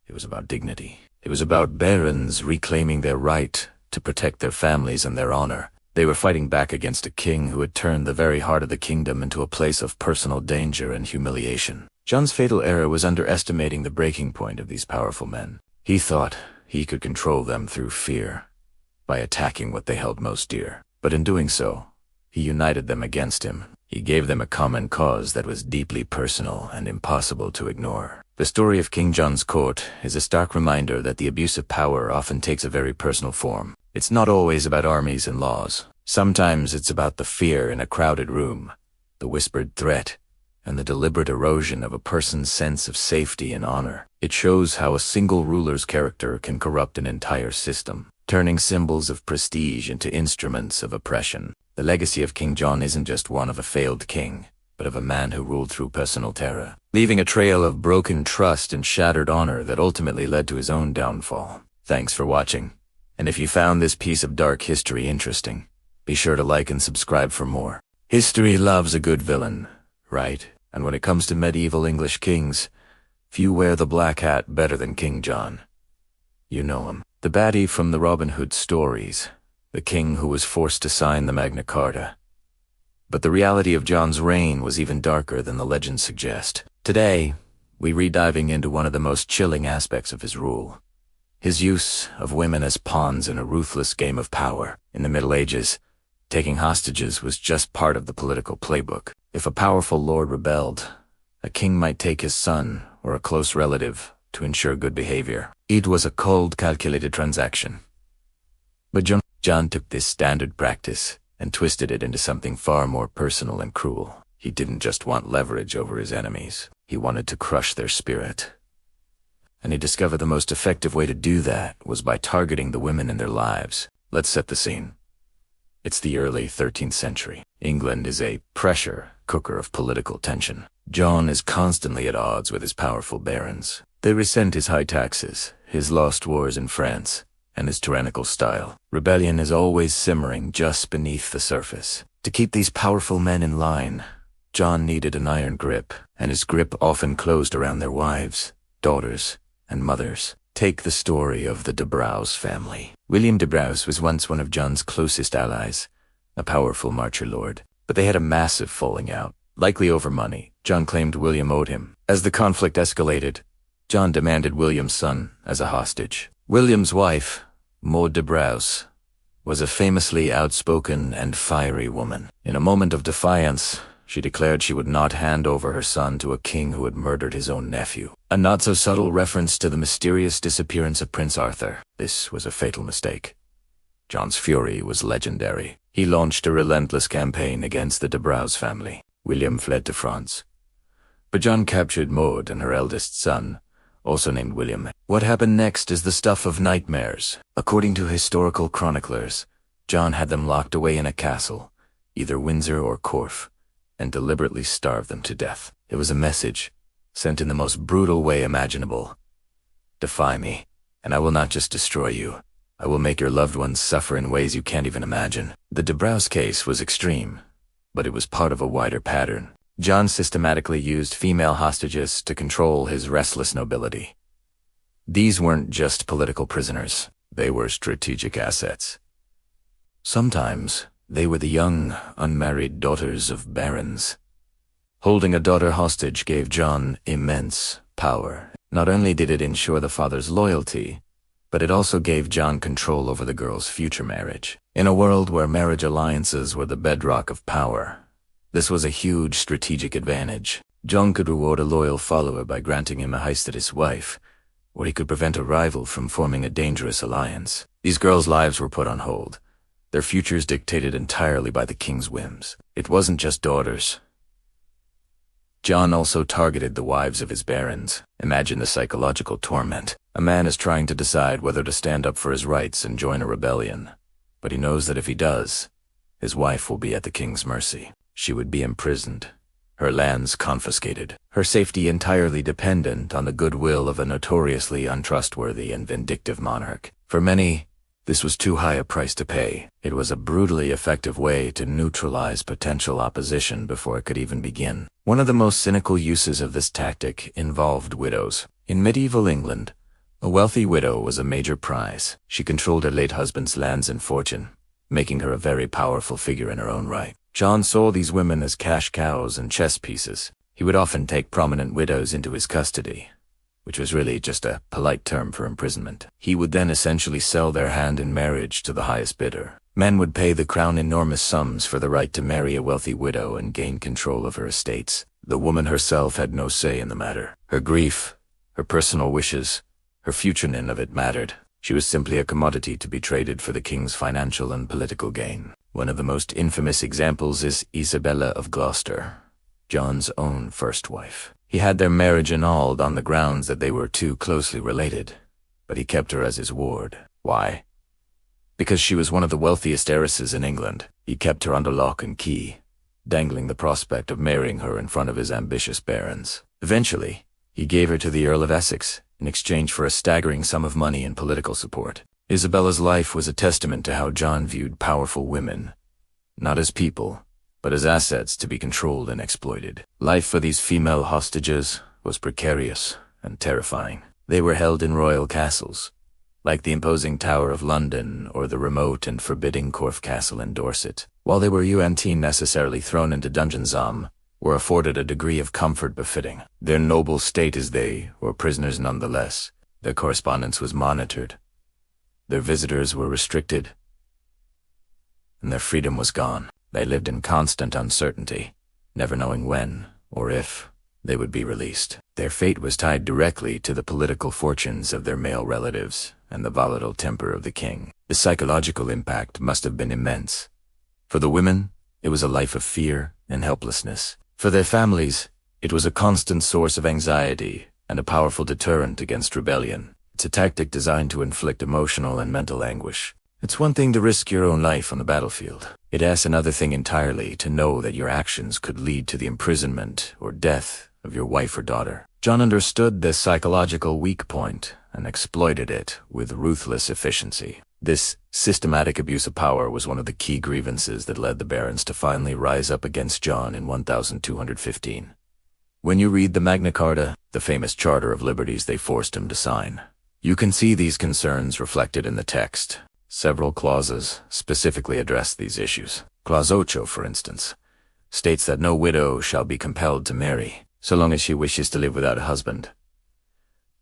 It was about dignity. It was about barons reclaiming their right to protect their families and their honor. They were fighting back against a king who had turned the very heart of the kingdom into a place of personal danger and humiliation. John's fatal error was underestimating the breaking point of these powerful men. He thought he could control them through fear, by attacking what they held most dear. But in doing so, he united them against him. He gave them a common cause that was deeply personal and impossible to ignore. The story of King John's court is a stark reminder that the abuse of power often takes a very personal form. It's not always about armies and laws. Sometimes it's about the fear in a crowded room, the whispered threat, and the deliberate erosion of a person's sense of safety and honor. It shows how a single ruler's character can corrupt an entire system, turning symbols of prestige into instruments of oppression. The legacy of King John isn't just one of a failed king, but of a man who ruled through personal terror, leaving a trail of broken trust and shattered honor that ultimately led to his own downfall. Thanks for watching. And if you found this piece of dark history interesting, be sure to like and subscribe for more. History loves a good villain, right? And when it comes to medieval English kings, few wear the black hat better than King John. You know him. The baddie from the Robin Hood stories, the king who was forced to sign the Magna Carta. But the reality of John's reign was even darker than the legends suggest. Today, we re-diving into one of the most chilling aspects of his rule. His use of women as pawns in a ruthless game of power. In the Middle Ages, taking hostages was just part of the political playbook. If a powerful lord rebelled, a king might take his son or a close relative to ensure good behavior. It was a cold, calculated transaction. But John took this standard practice and twisted it into something far more personal and cruel. He didn't just want leverage over his enemies. He wanted to crush their spirit. And he discovered the most effective way to do that was by targeting the women in their lives. Let's set the scene. It's the early 13th century. England is a pressure cooker of political tension. John is constantly at odds with his powerful barons. They resent his high taxes, his lost wars in France, and his tyrannical style. Rebellion is always simmering just beneath the surface. To keep these powerful men in line, John needed an iron grip, and his grip often closed around their wives, daughters, and mothers. Take the story of the de Braose family. William de Braose was once one of John's closest allies, a powerful marcher lord. But they had a massive falling out, likely over money. John claimed William owed him. As the conflict escalated, John demanded William's son as a hostage. William's wife, Maud de Braose, was a famously outspoken and fiery woman. In a moment of defiance, she declared she would not hand over her son to a king who had murdered his own nephew. A not-so-subtle reference to the mysterious disappearance of Prince Arthur. This was a fatal mistake. John's fury was legendary. He launched a relentless campaign against the de Braose family. William fled to France. But John captured Maud and her eldest son, also named William. What happened next is the stuff of nightmares. According to historical chroniclers, John had them locked away in a castle, either Windsor or Corfe, and deliberately starved them to death. It was a message, sent in the most brutal way imaginable. Defy me, and I will not just destroy you. I will make your loved ones suffer in ways you can't even imagine. The de Braose case was extreme, but it was part of a wider pattern. John systematically used female hostages to control his restless nobility. These weren't just political prisoners. They were strategic assets. Sometimes, they were the young, unmarried daughters of barons. Holding a daughter hostage gave John immense power. Not only did it ensure the father's loyalty, but it also gave John control over the girl's future marriage. In a world where marriage alliances were the bedrock of power, this was a huge strategic advantage. John could reward a loyal follower by granting him a hostess wife, or he could prevent a rival from forming a dangerous alliance. These girls' lives were put on hold, their futures dictated entirely by the king's whims. It wasn't just daughters. John also targeted the wives of his barons. Imagine the psychological torment. A man is trying to decide whether to stand up for his rights and join a rebellion, but he knows that if he does, his wife will be at the king's mercy. She would be imprisoned, her lands confiscated, her safety entirely dependent on the goodwill of a notoriously untrustworthy and vindictive monarch. For many, this was too high a price to pay. It was a brutally effective way to neutralize potential opposition before it could even begin. One of the most cynical uses of this tactic involved widows. In medieval England, a wealthy widow was a major prize. She controlled her late husband's lands and fortune, making her a very powerful figure in her own right. John saw these women as cash cows and chess pieces. He would often take prominent widows into his custody, which was really just a polite term for imprisonment. He would then essentially sell their hand in marriage to the highest bidder. Men would pay the crown enormous sums for the right to marry a wealthy widow and gain control of her estates. The woman herself had no say in the matter. Her grief, her personal wishes, her future none of it mattered. She was simply a commodity to be traded for the king's financial and political gain. One of the most infamous examples is Isabella of Gloucester, John's own first wife. He had their marriage annulled on the grounds that they were too closely related, but he kept her as his ward. Why? Because she was one of the wealthiest heiresses in England. He kept her under lock and key, dangling the prospect of marrying her in front of his ambitious barons. Eventually, he gave her to the Earl of Essex in exchange for a staggering sum of money and political support. Isabella's life was a testament to how John viewed powerful women, not as people, but as assets to be controlled and exploited. Life for these female hostages was precarious and terrifying. They were held in royal castles, like the imposing Tower of London or the remote and forbidding Corfe Castle in Dorset. While they weren't necessarily thrown into dungeons, were afforded a degree of comfort befitting their noble state, as they were prisoners nonetheless. Their correspondence was monitored, their visitors were restricted, and their freedom was gone. They lived in constant uncertainty, never knowing when or if they would be released. Their fate was tied directly to the political fortunes of their male relatives and the volatile temper of the king. The psychological impact must have been immense. For the women, it was a life of fear and helplessness. For their families, it was a constant source of anxiety and a powerful deterrent against rebellion. It's a tactic designed to inflict emotional and mental anguish. It's one thing to risk your own life on the battlefield. It's another thing entirely to know that your actions could lead to the imprisonment or death of your wife or daughter. John understood this psychological weak point and exploited it with ruthless efficiency. This systematic abuse of power was one of the key grievances that led the barons to finally rise up against John in 1215. When you read the Magna Carta, the famous Charter of Liberties they forced him to sign, you can see these concerns reflected in the text. Several clauses specifically address these issues. Clause 8, for instance, states that no widow shall be compelled to marry, so long as she wishes to live without a husband.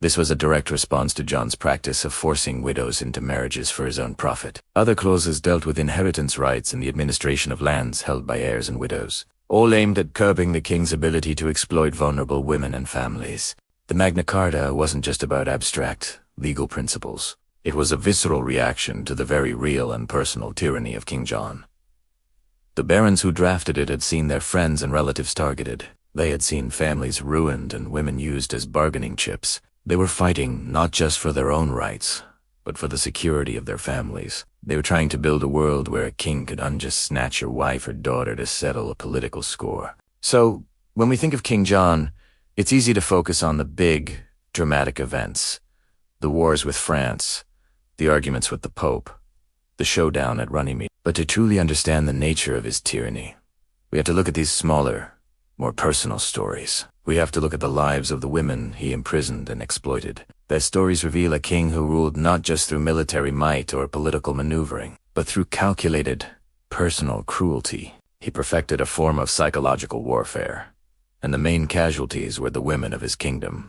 This was a direct response to John's practice of forcing widows into marriages for his own profit. Other clauses dealt with inheritance rights and the administration of lands held by heirs and widows, all aimed at curbing the king's ability to exploit vulnerable women and families. The Magna Carta wasn't just about abstract legal principles. It was a visceral reaction to the very real and personal tyranny of King John. The barons who drafted it had seen their friends and relatives targeted. They had seen families ruined and women used as bargaining chips. They were fighting not just for their own rights, but for the security of their families. They were trying to build a world where a king could unjust snatch your wife or daughter to settle a political score. So, when we think of King John, it's easy to focus on the big, dramatic events. The wars with France, the arguments with the Pope, the showdown at Runnymede. But to truly understand the nature of his tyranny, we have to look at these smaller, more personal stories. We have to look at the lives of the women he imprisoned and exploited. Their stories reveal a king who ruled not just through military might or political maneuvering, but through calculated, personal cruelty. He perfected a form of psychological warfare, and the main casualties were the women of his kingdom.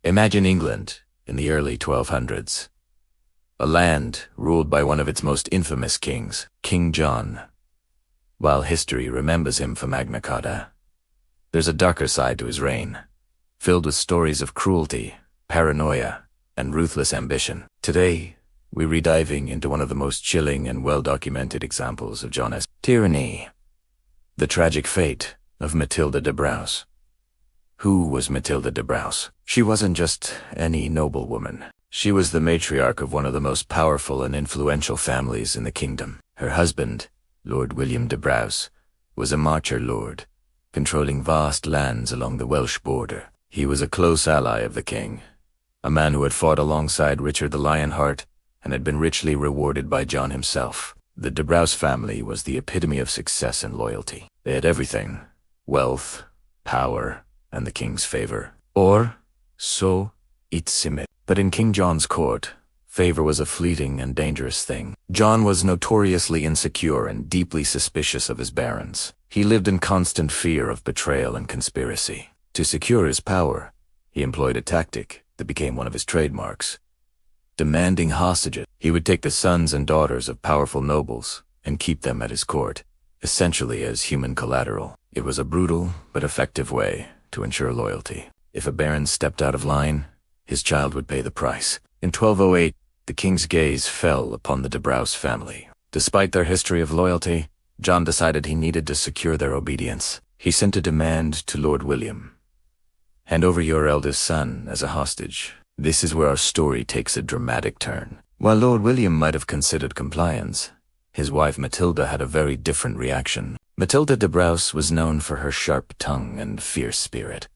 Imagine England in the early 1200s, a land ruled by one of its most infamous kings, King John. While history remembers him for Magna Carta, there's a darker side to his reign, filled with stories of cruelty, paranoia, and ruthless ambition. Today, we're rediving into one of the most chilling and well-documented examples of John's tyranny, the tragic fate of Matilda de Braose. Who was Matilda de Braose? She wasn't just any noblewoman. She was the matriarch of one of the most powerful and influential families in the kingdom. Her husband, Lord William de Braose, was a marcher lord, controlling vast lands along the Welsh border. He was a close ally of the king, a man who had fought alongside Richard the Lionheart and had been richly rewarded by John himself. The de Braose family was the epitome of success and loyalty. They had everything: wealth, power, and the king's favor. Or, so it seemed. But in King John's court, favor was a fleeting and dangerous thing. John was notoriously insecure and deeply suspicious of his barons. He lived in constant fear of betrayal and conspiracy. To secure his power, he employed a tactic that became one of his trademarks: demanding hostages. He would take the sons and daughters of powerful nobles and keep them at his court, essentially as human collateral. It was a brutal but effective way to ensure loyalty. If a baron stepped out of line, his child would pay the price. In 1208, the king's gaze fell upon the de Braose family. Despite their history of loyalty, John decided he needed to secure their obedience. He sent a demand to Lord William: hand over your eldest son as a hostage. This is where our story takes a dramatic turn. While Lord William might have considered compliance, his wife Matilda had a very different reaction. Matilda de Braose was known for her sharp tongue and fierce spirit.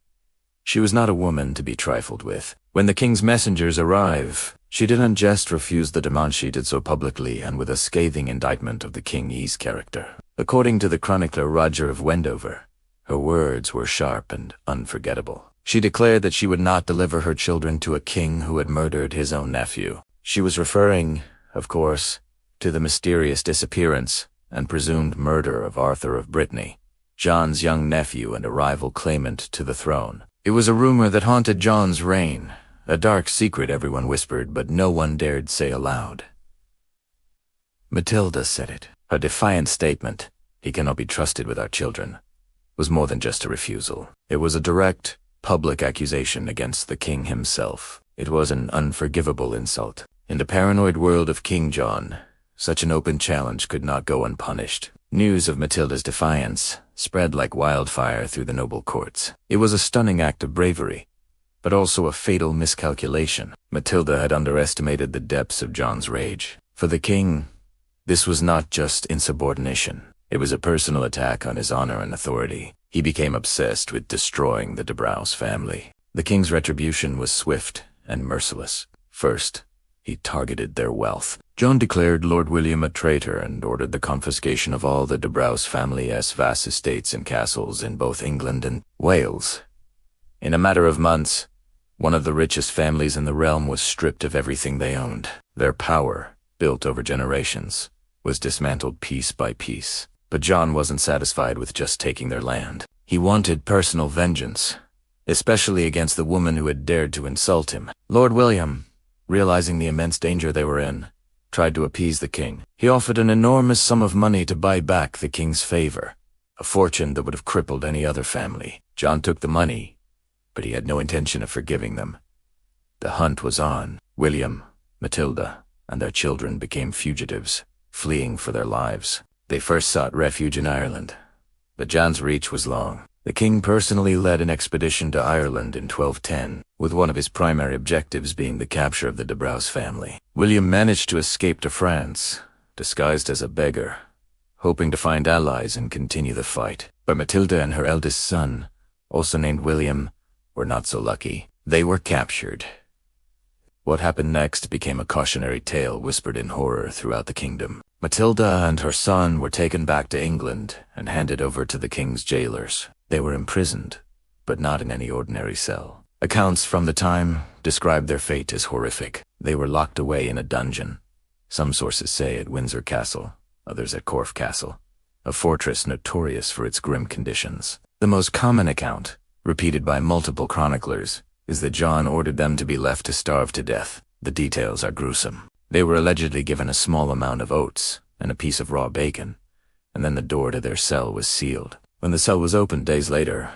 She was not a woman to be trifled with. When the king's messengers arrive, she didn't just refuse the demand, she did so publicly and with a scathing indictment of the king's character. According to the chronicler Roger of Wendover, her words were sharp and unforgettable. She declared that she would not deliver her children to a king who had murdered his own nephew. She was referring, of course, to the mysterious disappearance and presumed murder of Arthur of Brittany, John's young nephew and a rival claimant to the throne. It was a rumor that haunted John's reign, a dark secret everyone whispered, but no one dared say aloud. Matilda said it. Her defiant statement, "He cannot be trusted with our children," was more than just a refusal. It was a direct, public accusation against the king himself. It was an unforgivable insult. In the paranoid world of King John, such an open challenge could not go unpunished. News of Matilda's defiance spread like wildfire through the noble courts. It was a stunning act of bravery, but also a fatal miscalculation. Matilda had underestimated the depths of John's rage. For the king, this was not just insubordination. It was a personal attack on his honor and authority. He became obsessed with destroying the de Braose family. The king's retribution was swift and merciless. First, he targeted their wealth. John declared Lord William a traitor and ordered the confiscation of all the de Braose family's vast estates and castles in both England and Wales. In a matter of months, one of the richest families in the realm was stripped of everything they owned. Their power, built over generations, was dismantled piece by piece. But John wasn't satisfied with just taking their land. He wanted personal vengeance, especially against the woman who had dared to insult him. Lord William, realizing the immense danger they were in, tried to appease the king. He offered an enormous sum of money to buy back the king's favor, a fortune that would have crippled any other family. John took the money, but he had no intention of forgiving them. The hunt was on. William, Matilda, and their children became fugitives, fleeing for their lives. They first sought refuge in Ireland, but John's reach was long. The king personally led an expedition to Ireland in 1210, with one of his primary objectives being the capture of the de Braose family. William managed to escape to France, disguised as a beggar, hoping to find allies and continue the fight. But Matilda and her eldest son, also named William, were not so lucky. They were captured. What happened next became a cautionary tale whispered in horror throughout the kingdom. Matilda and her son were taken back to England and handed over to the king's jailers. They were imprisoned, but not in any ordinary cell. Accounts from the time describe their fate as horrific. They were locked away in a dungeon. Some sources say at Windsor Castle, others at Corfe Castle, a fortress notorious for its grim conditions. The most common account, repeated by multiple chroniclers, is that John ordered them to be left to starve to death. The details are gruesome. They were allegedly given a small amount of oats and a piece of raw bacon, and then the door to their cell was sealed. When the cell was opened days later,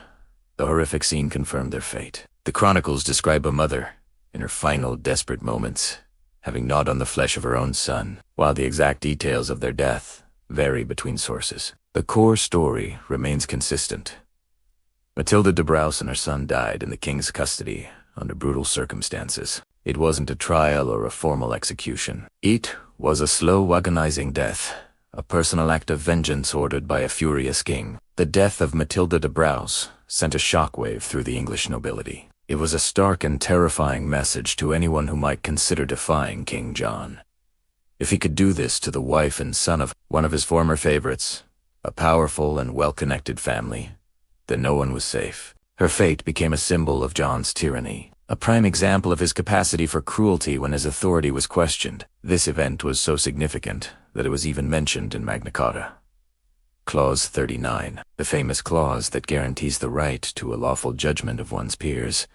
the horrific scene confirmed their fate. The chronicles describe a mother, in her final desperate moments, having gnawed on the flesh of her own son, while the exact details of their death vary between sources. The core story remains consistent. Matilda de Braose and her son died in the king's custody under brutal circumstances. It wasn't a trial or a formal execution. It was a slow, agonizing death, a personal act of vengeance ordered by a furious king. The death of Matilda de Braose sent a shockwave through the English nobility. It was a stark and terrifying message to anyone who might consider defying King John. If he could do this to the wife and son of one of his former favorites, a powerful and well-connected family, then no one was safe. Her fate became a symbol of John's tyranny, a prime example of his capacity for cruelty when his authority was questioned. This event was so significant that it was even mentioned in Magna Carta. Clause 39, the famous clause that guarantees the right to a lawful judgment of one's peers,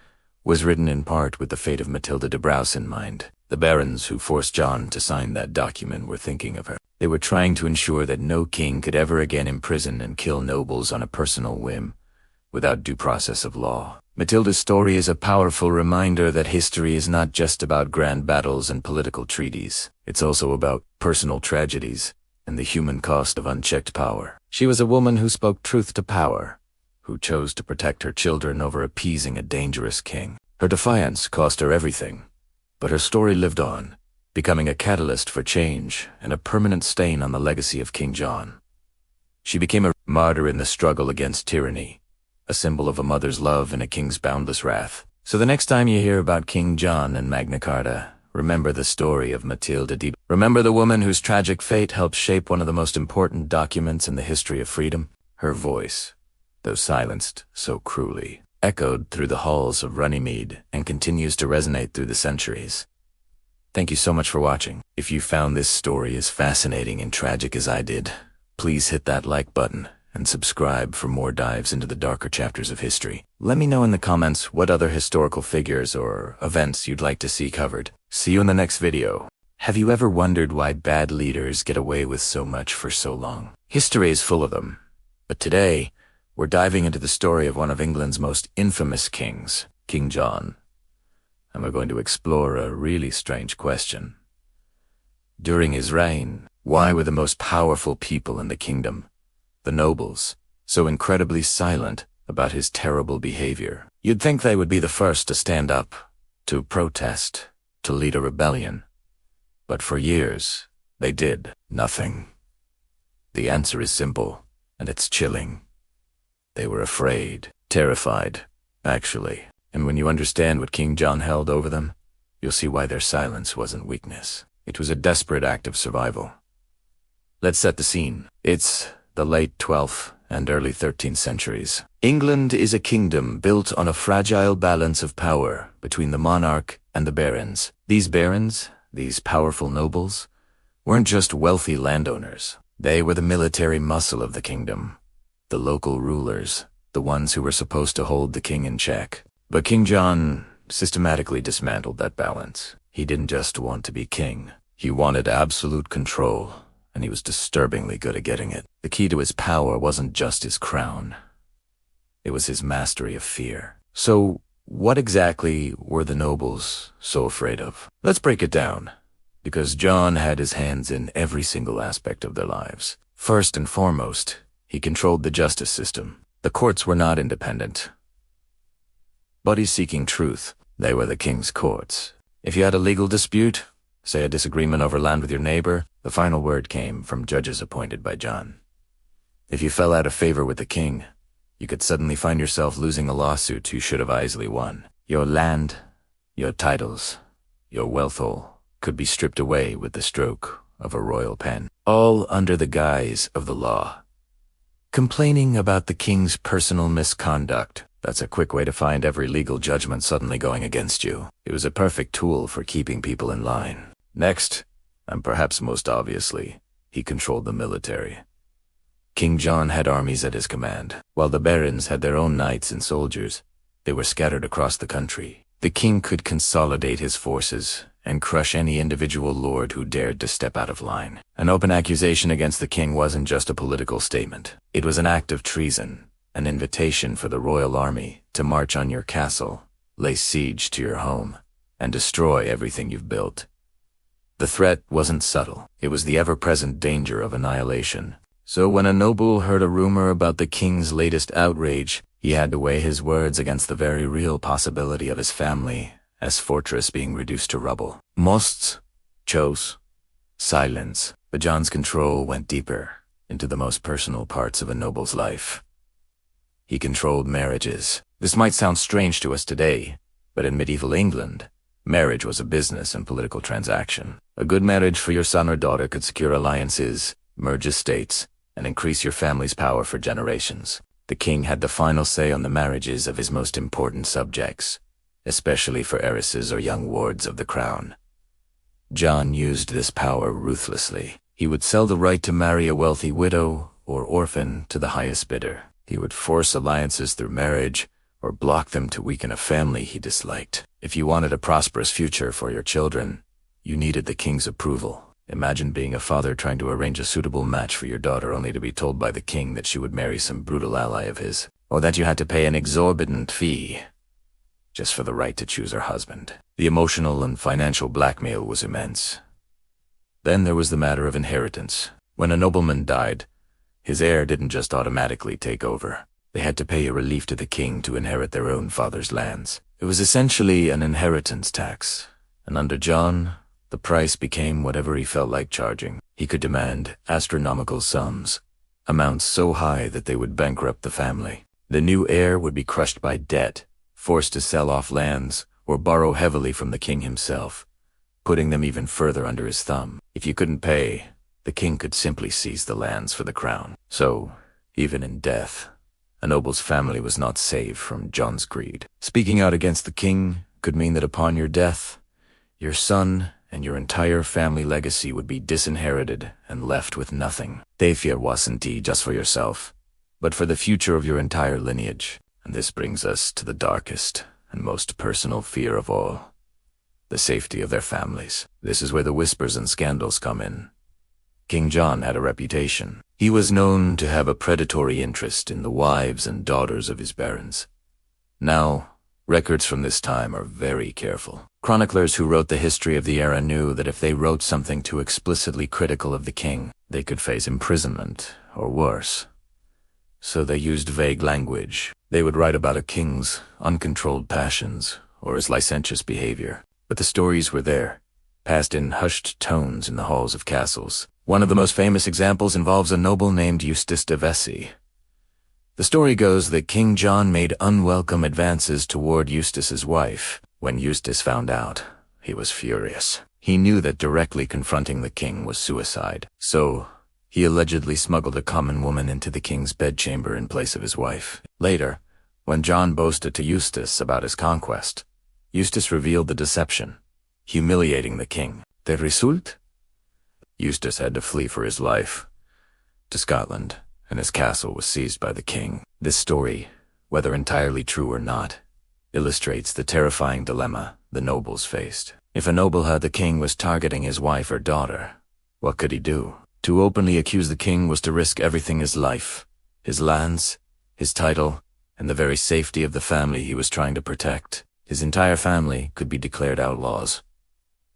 was written in part with the fate of Matilda de Braose in mind. The barons who forced John to sign that document were thinking of her. They were trying to ensure that no king could ever again imprison and kill nobles on a personal whim, without due process of law. Matilda's story is a powerful reminder that history is not just about grand battles and political treaties. It's also about personal tragedies and the human cost of unchecked power. She was a woman who spoke truth to power, who chose to protect her children over appeasing a dangerous king. Her defiance cost her everything, but her story lived on, becoming a catalyst for change and a permanent stain on the legacy of King John. She became a martyr in the struggle against tyranny, a symbol of a mother's love and a king's boundless wrath. So the next time you hear about King John and Magna Carta, remember the story of Matilda de Braose. Remember the woman whose tragic fate helped shape one of the most important documents in the history of freedom? Her voice, though silenced so cruelly, echoed through the halls of Runnymede and continues to resonate through the centuries. Thank you so much for watching. If you found this story as fascinating and tragic as I did, please hit that like button and subscribe for more dives into the darker chapters of history. Let me know in the comments what other historical figures or events you'd like to see covered. See you in the next video. Have you ever wondered why bad leaders get away with so much for so long? History is full of them, but today we're diving into the story of one of England's most infamous kings, King John. And we're going to explore a really strange question. During his reign, why were the most powerful people in the kingdom, the nobles, so incredibly silent about his terrible behavior? You'd think they would be the first to stand up, to protest, to lead a rebellion. But for years, they did nothing. The answer is simple, and it's chilling. They were afraid, terrified, actually. And when you understand what King John held over them, you'll see why their silence wasn't weakness. It was a desperate act of survival. Let's set the scene. It's the late 12th and early 13th centuries. England is a kingdom built on a fragile balance of power between the monarch and the barons. These barons, these powerful nobles, weren't just wealthy landowners. They were the military muscle of the kingdom, the local rulers, the ones who were supposed to hold the king in check. But King John systematically dismantled that balance. He didn't just want to be king. He wanted absolute control, and he was disturbingly good at getting it. The key to his power wasn't just his crown. It was his mastery of fear. So, what exactly were the nobles so afraid of? Let's break it down, because John had his hands in every single aspect of their lives. First and foremost, he controlled the justice system. The courts were not independent. Bodies seeking truth, they were the king's courts. If you had a legal dispute, say a disagreement over land with your neighbor, the final word came from judges appointed by John. If you fell out of favor with the king, you could suddenly find yourself losing a lawsuit you should have easily won. Your land, your titles, your wealth all could be stripped away with the stroke of a royal pen, all under the guise of the law. Complaining about the king's personal misconduct, that's a quick way to find every legal judgment suddenly going against you. It was a perfect tool for keeping people in line. Next, and perhaps most obviously, he controlled the military. King John had armies at his command. While the barons had their own knights and soldiers, they were scattered across the country. The king could consolidate his forces and crush any individual lord who dared to step out of line. An open accusation against the king wasn't just a political statement. It was an act of treason, an invitation for the royal army to march on your castle, lay siege to your home, and destroy everything you've built. The threat wasn't subtle. It was the ever-present danger of annihilation. So when a noble heard a rumor about the king's latest outrage, he had to weigh his words against the very real possibility of his family as fortress being reduced to rubble. Most chose silence, but John's control went deeper into the most personal parts of a noble's life. He controlled marriages. This might sound strange to us today, but in medieval England, marriage was a business and political transaction. A good marriage for your son or daughter could secure alliances, merge estates, and increase your family's power for generations. The king had the final say on the marriages of his most important subjects, especially for heiresses or young wards of the crown. John used this power ruthlessly. He would sell the right to marry a wealthy widow or orphan to the highest bidder. He would force alliances through marriage or block them to weaken a family he disliked. If you wanted a prosperous future for your children, you needed the king's approval. Imagine being a father trying to arrange a suitable match for your daughter only to be told by the king that she would marry some brutal ally of his, or that you had to pay an exorbitant fee just for the right to choose her husband. The emotional and financial blackmail was immense. Then there was the matter of inheritance. When a nobleman died, his heir didn't just automatically take over. They had to pay a relief to the king to inherit their own father's lands. It It was essentially an inheritance tax, and under John, the price became whatever he felt like charging. He could demand astronomical sums, amounts so high that they would bankrupt the family. The new heir would be crushed by debt, forced to sell off lands, or borrow heavily from the king himself, putting them even further under his thumb. If you couldn't pay, the king could simply seize the lands for the crown. So, even in death, a noble's family was not saved from John's greed. Speaking out against the king could mean that upon your death, your son and your entire family legacy would be disinherited and left with nothing. They fear wasn't just for yourself, but for the future of your entire lineage. And this brings us to the darkest and most personal fear of all, the safety of their families. This is where the whispers and scandals come in. King John had a reputation. He was known to have a predatory interest in the wives and daughters of his barons. Now, records from this time are very careful. Chroniclers who wrote the history of the era knew that if they wrote something too explicitly critical of the king, they could face imprisonment or worse. So they used vague language. They would write about a king's uncontrolled passions or his licentious behavior. But the stories were there, passed in hushed tones in the halls of castles. One of the most famous examples involves a noble named Eustace de Vesey. The story goes that King John made unwelcome advances toward Eustace's wife. When Eustace found out, he was furious. He knew that directly confronting the king was suicide, so he allegedly smuggled a common woman into the king's bedchamber in place of his wife. Later, when John boasted to Eustace about his conquest, Eustace revealed the deception, humiliating the king. The result? Eustace had to flee for his life to Scotland, and his castle was seized by the king. This story, whether entirely true or not, illustrates the terrifying dilemma the nobles faced. If a noble heard the king was targeting his wife or daughter, what could he do? To openly accuse the king was to risk everything: his life, his lands, his title, and the very safety of the family he was trying to protect. His entire family could be declared outlaws.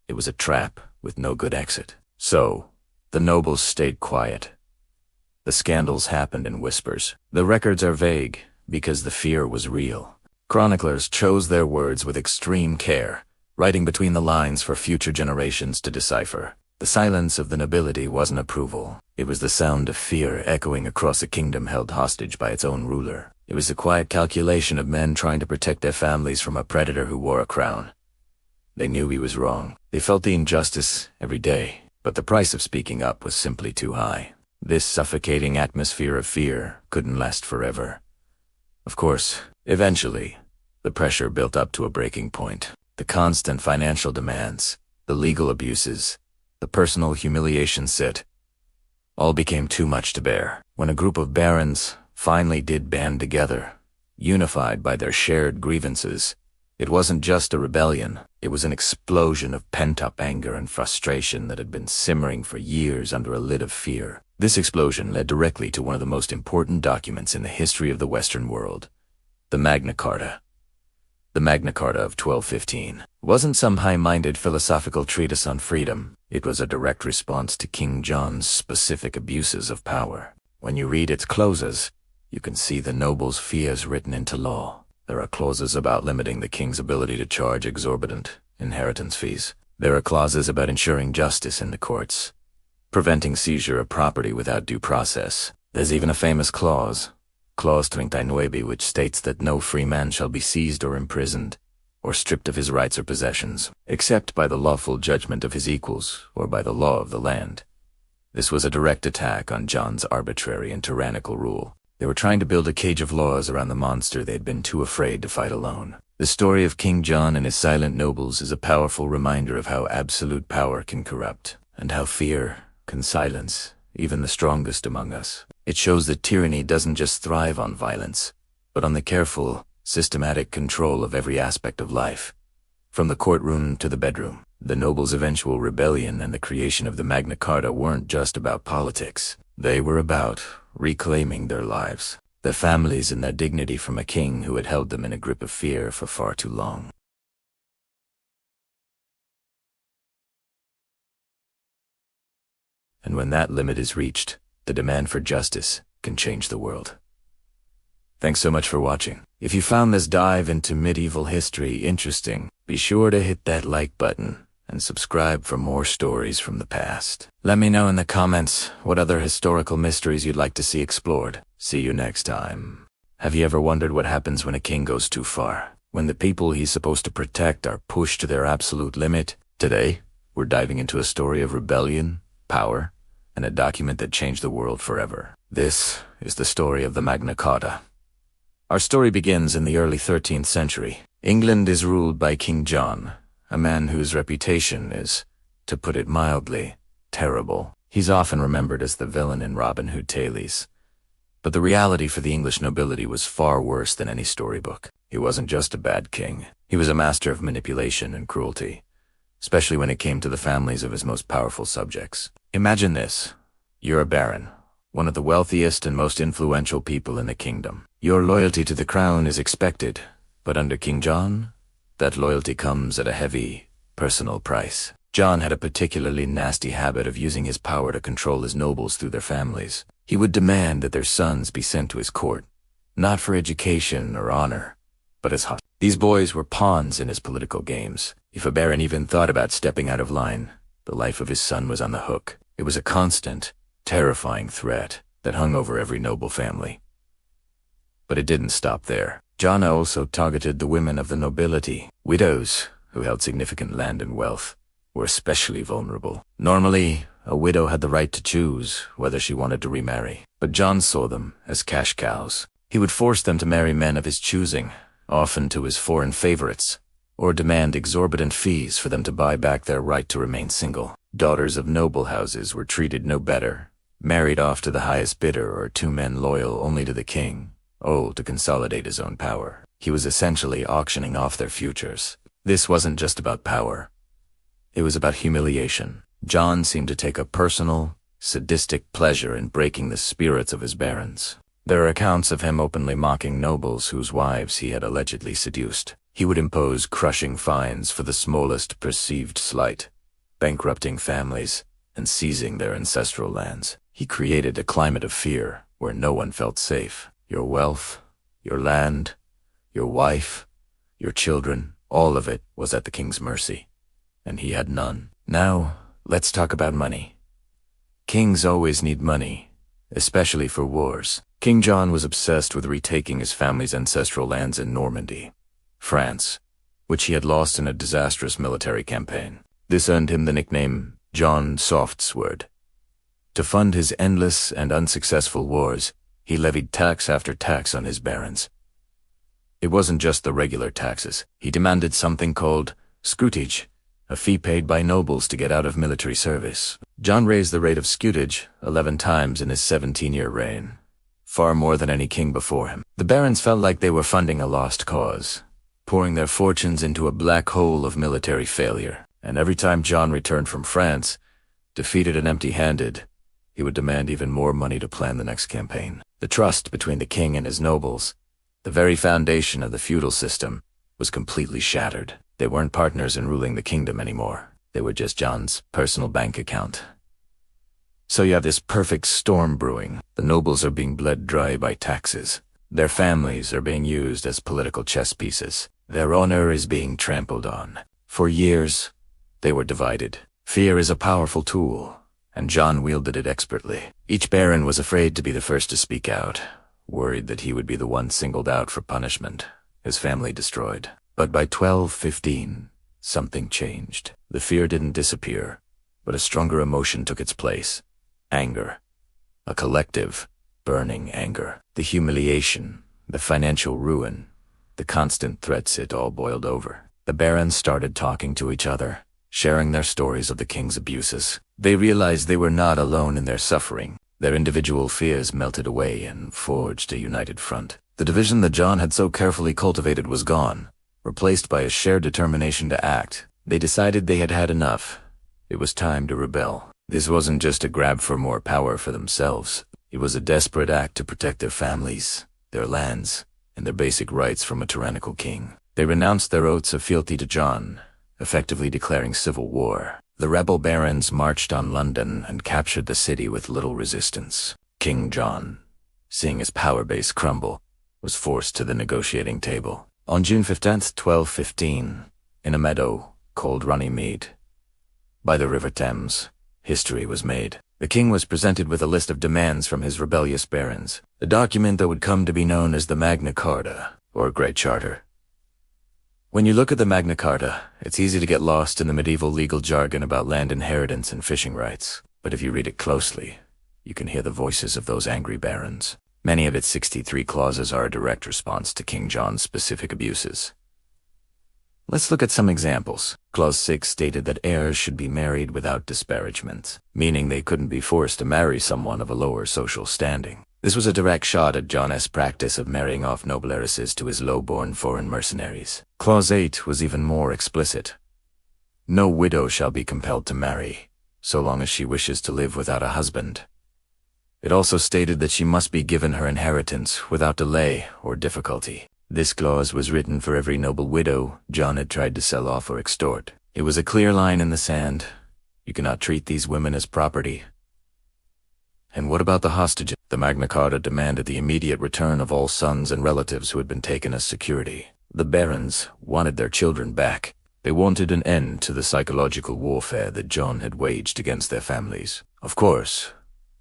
It was a trap with no good exit. So, the nobles stayed quiet. The scandals happened in whispers. The records are vague because the fear was real. Chroniclers chose their words with extreme care, writing between the lines for future generations to decipher. The silence of the nobility wasn't approval. It was the sound of fear echoing across a kingdom held hostage by its own ruler. It was the quiet calculation of men trying to protect their families from a predator who wore a crown. They knew he was wrong. They felt the injustice every day, but the price of speaking up was simply too high. This suffocating atmosphere of fear couldn't last forever. Of course, eventually, the pressure built up to a breaking point. The constant financial demands, the legal abuses, the personal humiliations all became too much to bear. When a group of barons finally did band together, unified by their shared grievances, it wasn't just a rebellion. It was an explosion of pent-up anger and frustration that had been simmering for years under a lid of fear. This explosion led directly to one of the most important documents in the history of the Western world, the Magna Carta. The Magna Carta of 1215 wasn't some high-minded philosophical treatise on freedom. It was a direct response to King John's specific abuses of power. When you read its clauses, you can see the nobles' fears written into law. There are clauses about limiting the king's ability to charge exorbitant inheritance fees. There are clauses about ensuring justice in the courts, preventing seizure of property without due process. There's even a famous clause, Clause 39, which states that no free man shall be seized or imprisoned, or stripped of his rights or possessions, except by the lawful judgment of his equals or by the law of the land. This was a direct attack on John's arbitrary and tyrannical rule. They were trying to build a cage of laws around the monster they'd been too afraid to fight alone. The story of King John and his silent nobles is a powerful reminder of how absolute power can corrupt, and how fear can silence even the strongest among us. It shows that tyranny doesn't just thrive on violence, but on the careful, systematic control of every aspect of life. From the courtroom to the bedroom, the nobles' eventual rebellion and the creation of the Magna Carta weren't just about politics. They were about reclaiming their lives, their families, and their dignity from a king who had held them in a grip of fear for far too long. And when that limit is reached, the demand for justice can change the world. Thanks so much for watching. If you found this dive into medieval history interesting, be sure to hit that like button and subscribe for more stories from the past. Let me know in the comments what other historical mysteries you'd like to see explored. See you next time. Have you ever wondered what happens when a king goes too far? When the people he's supposed to protect are pushed to their absolute limit? Today, we're diving into a story of rebellion, power, and a document that changed the world forever. This is the story of the Magna Carta. Our story begins in the early 13th century. England is ruled by King John, a man whose reputation is, to put it mildly, terrible. He's often remembered as the villain in Robin Hood tales. But the reality for the English nobility was far worse than any storybook. He wasn't just a bad king. He was a master of manipulation and cruelty, especially when it came to the families of his most powerful subjects. Imagine this. You're a baron, one of the wealthiest and most influential people in the kingdom. Your loyalty to the crown is expected, but under King John, that loyalty comes at a heavy, personal price. John had a particularly nasty habit of using his power to control his nobles through their families. He would demand that their sons be sent to his court, not for education or honor, but as hostages. These boys were pawns in his political games. If a baron even thought about stepping out of line, the life of his son was on the hook. It was a constant, terrifying threat that hung over every noble family. But it didn't stop there. John also targeted the women of the nobility. Widows, who held significant land and wealth, were especially vulnerable. Normally, a widow had the right to choose whether she wanted to remarry, but John saw them as cash cows. He would force them to marry men of his choosing, often to his foreign favorites, or demand exorbitant fees for them to buy back their right to remain single. Daughters of noble houses were treated no better, married off to the highest bidder or to men loyal only to the king, to consolidate his own power. He was essentially auctioning off their futures. This wasn't just about power. It was about humiliation. John seemed to take a personal, sadistic pleasure in breaking the spirits of his barons. There are accounts of him openly mocking nobles whose wives he had allegedly seduced. He would impose crushing fines for the smallest perceived slight, bankrupting families and seizing their ancestral lands. He created a climate of fear where no one felt safe. Your wealth, your land, your wife, your children, all of it was at the king's mercy, and he had none. Now, let's talk about money. Kings always need money, especially for wars. King John was obsessed with retaking his family's ancestral lands in Normandy, France, which he had lost in a disastrous military campaign. This earned him the nickname John Softsword. To fund his endless and unsuccessful wars, he levied tax after tax on his barons. It wasn't just the regular taxes. He demanded something called scutage, a fee paid by nobles to get out of military service. John raised the rate of scutage 11 times in his 17-year reign, far more than any king before him. The barons felt like they were funding a lost cause, pouring their fortunes into a black hole of military failure. And every time John returned from France, defeated and empty-handed, he would demand even more money to plan the next campaign. The trust between the king and his nobles, the very foundation of the feudal system, was completely shattered. They weren't partners in ruling the kingdom anymore. They were just John's personal bank account. So you have this perfect storm brewing. The nobles are being bled dry by taxes. Their families are being used as political chess pieces. Their honor is being trampled on. For years, they were divided. Fear is a powerful tool, and John wielded it expertly. Each baron was afraid to be the first to speak out, worried that he would be the one singled out for punishment, his family destroyed. But by 1215, something changed. The fear didn't disappear, but a stronger emotion took its place. Anger. A collective, burning anger. The humiliation, the financial ruin, the constant threats, it all boiled over. The barons started talking to each other, sharing their stories of the king's abuses. They realized they were not alone in their suffering. Their individual fears melted away and forged a united front. The division that John had so carefully cultivated was gone, replaced by a shared determination to act. They decided they had had enough. It was time to rebel. This wasn't just a grab for more power for themselves. It was a desperate act to protect their families, their lands, and their basic rights from a tyrannical king. They renounced their oaths of fealty to John, effectively declaring civil war. The rebel barons marched on London and captured the city with little resistance. King John, seeing his power base crumble, was forced to the negotiating table. On June 15th, 1215, in a meadow called Runnymede, by the River Thames, history was made. The king was presented with a list of demands from his rebellious barons, a document that would come to be known as the Magna Carta, or Great Charter. When you look at the Magna Carta, it's easy to get lost in the medieval legal jargon about land inheritance and fishing rights. But if you read it closely, you can hear the voices of those angry barons. Many of its 63 clauses are a direct response to King John's specific abuses. Let's look at some examples. Clause 6 stated that heirs should be married without disparagement, meaning they couldn't be forced to marry someone of a lower social standing. This was a direct shot at John's practice of marrying off noble heiresses to his low-born foreign mercenaries. Clause 8 was even more explicit. No widow shall be compelled to marry, so long as she wishes to live without a husband. It also stated that she must be given her inheritance without delay or difficulty. This clause was written for every noble widow John had tried to sell off or extort. It was a clear line in the sand. You cannot treat these women as property. And what about the hostages? The Magna Carta demanded the immediate return of all sons and relatives who had been taken as security. The barons wanted their children back. They wanted an end to the psychological warfare that John had waged against their families. Of course,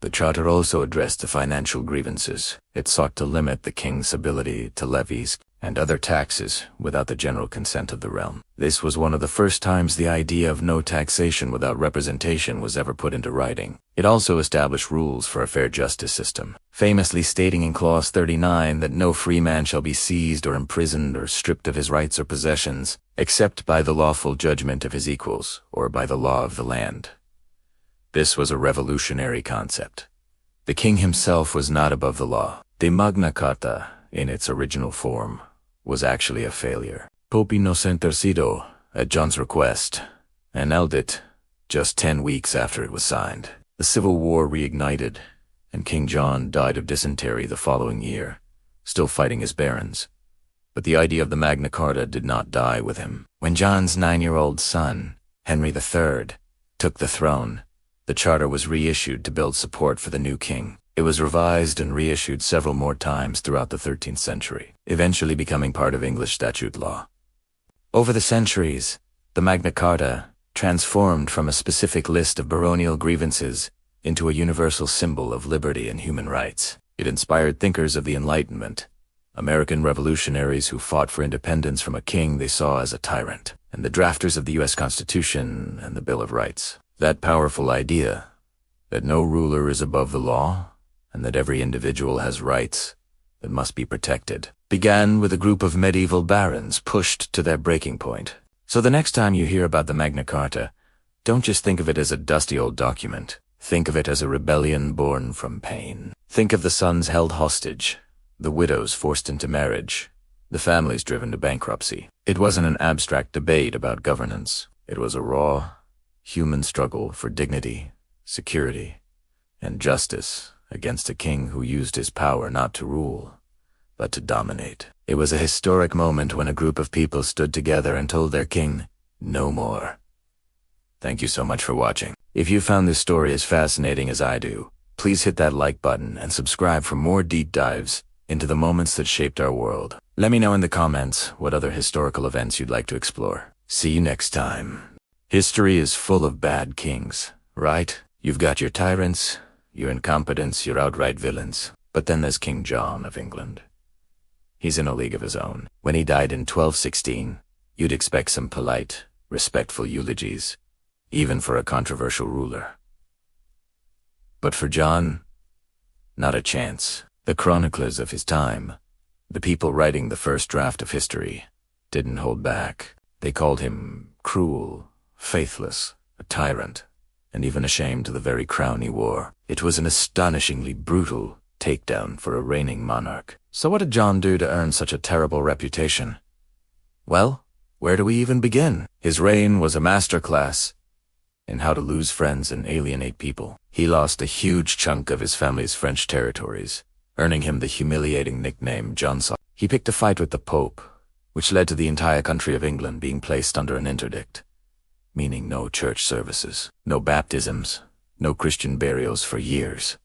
the charter also addressed the financial grievances. It sought to limit the king's ability to levies and other taxes without the general consent of the realm. This was one of the first times the idea of no taxation without representation was ever put into writing. It also established rules for a fair justice system, famously stating in Clause 39 that no free man shall be seized or imprisoned or stripped of his rights or possessions, except by the lawful judgment of his equals or by the law of the land. This was a revolutionary concept. The king himself was not above the law. The Magna Carta, in its original form, was actually a failure. Pope Innocent III, at John's request, annulled it just 10 weeks after it was signed. The Civil War reignited, and King John died of dysentery the following year, still fighting his barons. But the idea of the Magna Carta did not die with him. When John's 9-year-old son, Henry III, took the throne, the charter was reissued to build support for the new king. It was revised and reissued several more times throughout the 13th century, eventually becoming part of English statute law. Over the centuries, the Magna Carta transformed from a specific list of baronial grievances into a universal symbol of liberty and human rights. It inspired thinkers of the Enlightenment, American revolutionaries who fought for independence from a king they saw as a tyrant, and the drafters of the U.S. Constitution and the Bill of Rights. That powerful idea, that no ruler is above the law, and that every individual has rights that must be protected, began with a group of medieval barons pushed to their breaking point. So the next time you hear about the Magna Carta, don't just think of it as a dusty old document. Think of it as a rebellion born from pain. Think of the sons held hostage, the widows forced into marriage, the families driven to bankruptcy. It wasn't an abstract debate about governance. It was a raw, human struggle for dignity, security, and justice against a king who used his power not to rule, but to dominate. It was a historic moment when a group of people stood together and told their king, "No more." Thank you so much for watching. If you found this story as fascinating as I do, please hit that like button and subscribe for more deep dives into the moments that shaped our world. Let me know in the comments what other historical events you'd like to explore. See you next time. History is full of bad kings, right? You've got your tyrants, your incompetents, your outright villains. But then there's King John of England. He's in a league of his own. When he died in 1216, you'd expect some polite, respectful eulogies, even for a controversial ruler. But for John, not a chance. The chroniclers of his time, the people writing the first draft of history, didn't hold back. They called him cruel, faithless, a tyrant, and even ashamed of the very crown he wore. It was an astonishingly brutal takedown for a reigning monarch. So what did John do to earn such a terrible reputation? Well, where do we even begin? His reign was a masterclass in how to lose friends and alienate people. He lost a huge chunk of his family's French territories, earning him the humiliating nickname John. He picked a fight with the Pope, which led to the entire country of England being placed under an interdict, meaning no church services, no baptisms, no Christian burials for years.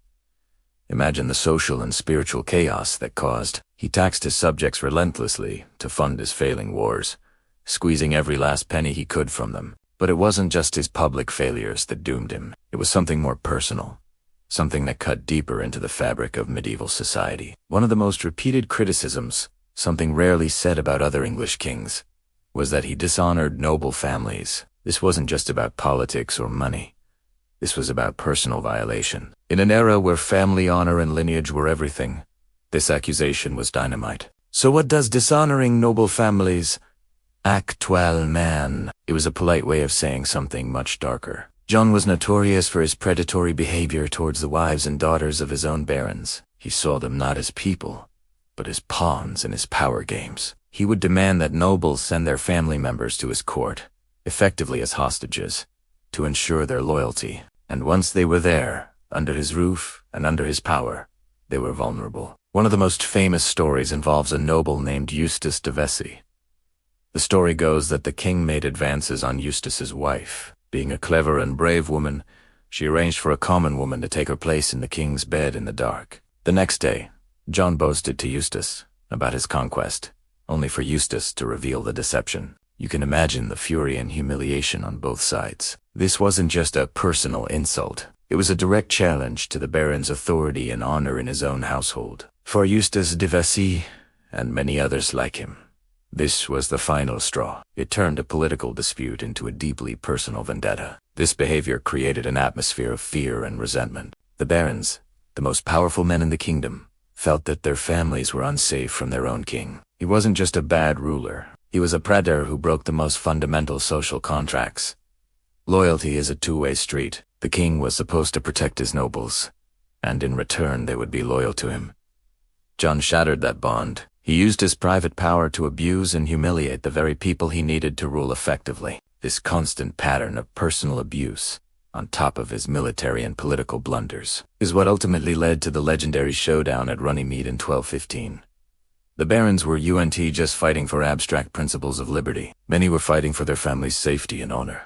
Imagine the social and spiritual chaos that caused. He taxed his subjects relentlessly to fund his failing wars, squeezing every last penny he could from them. But it wasn't just his public failures that doomed him. It was something more personal, something that cut deeper into the fabric of medieval society. One of the most repeated criticisms, something rarely said about other English kings, was that he dishonored noble families. This wasn't just about politics or money. This was about personal violation. In an era where family honor and lineage were everything, this accusation was dynamite. So what does dishonoring noble families actuellement? It was a polite way of saying something much darker. John was notorious for his predatory behavior towards the wives and daughters of his own barons. He saw them not as people, but as pawns in his power games. He would demand that nobles send their family members to his court, effectively as hostages, to ensure their loyalty. And once they were there, under his roof and under his power, they were vulnerable. One of the most famous stories involves a noble named Eustace de Vesey. The story goes that the king made advances on Eustace's wife. Being a clever and brave woman, she arranged for a common woman to take her place in the king's bed in the dark. The next day, John boasted to Eustace about his conquest, only for Eustace to reveal the deception. You can imagine the fury and humiliation on both sides. This wasn't just a personal insult. It was a direct challenge to the baron's authority and honor in his own household. For Eustace de Vesey, and many others like him, this was the final straw. It turned a political dispute into a deeply personal vendetta. This behavior created an atmosphere of fear and resentment. The barons, the most powerful men in the kingdom, felt that their families were unsafe from their own king. He wasn't just a bad ruler. He was a predator who broke the most fundamental social contracts. Loyalty is a two-way street. The king was supposed to protect his nobles, and in return they would be loyal to him. John shattered that bond. He used his private power to abuse and humiliate the very people he needed to rule effectively. This constant pattern of personal abuse, on top of his military and political blunders, is what ultimately led to the legendary showdown at Runnymede in 1215. The barons were just fighting for abstract principles of liberty. Many were fighting for their family's safety and honor.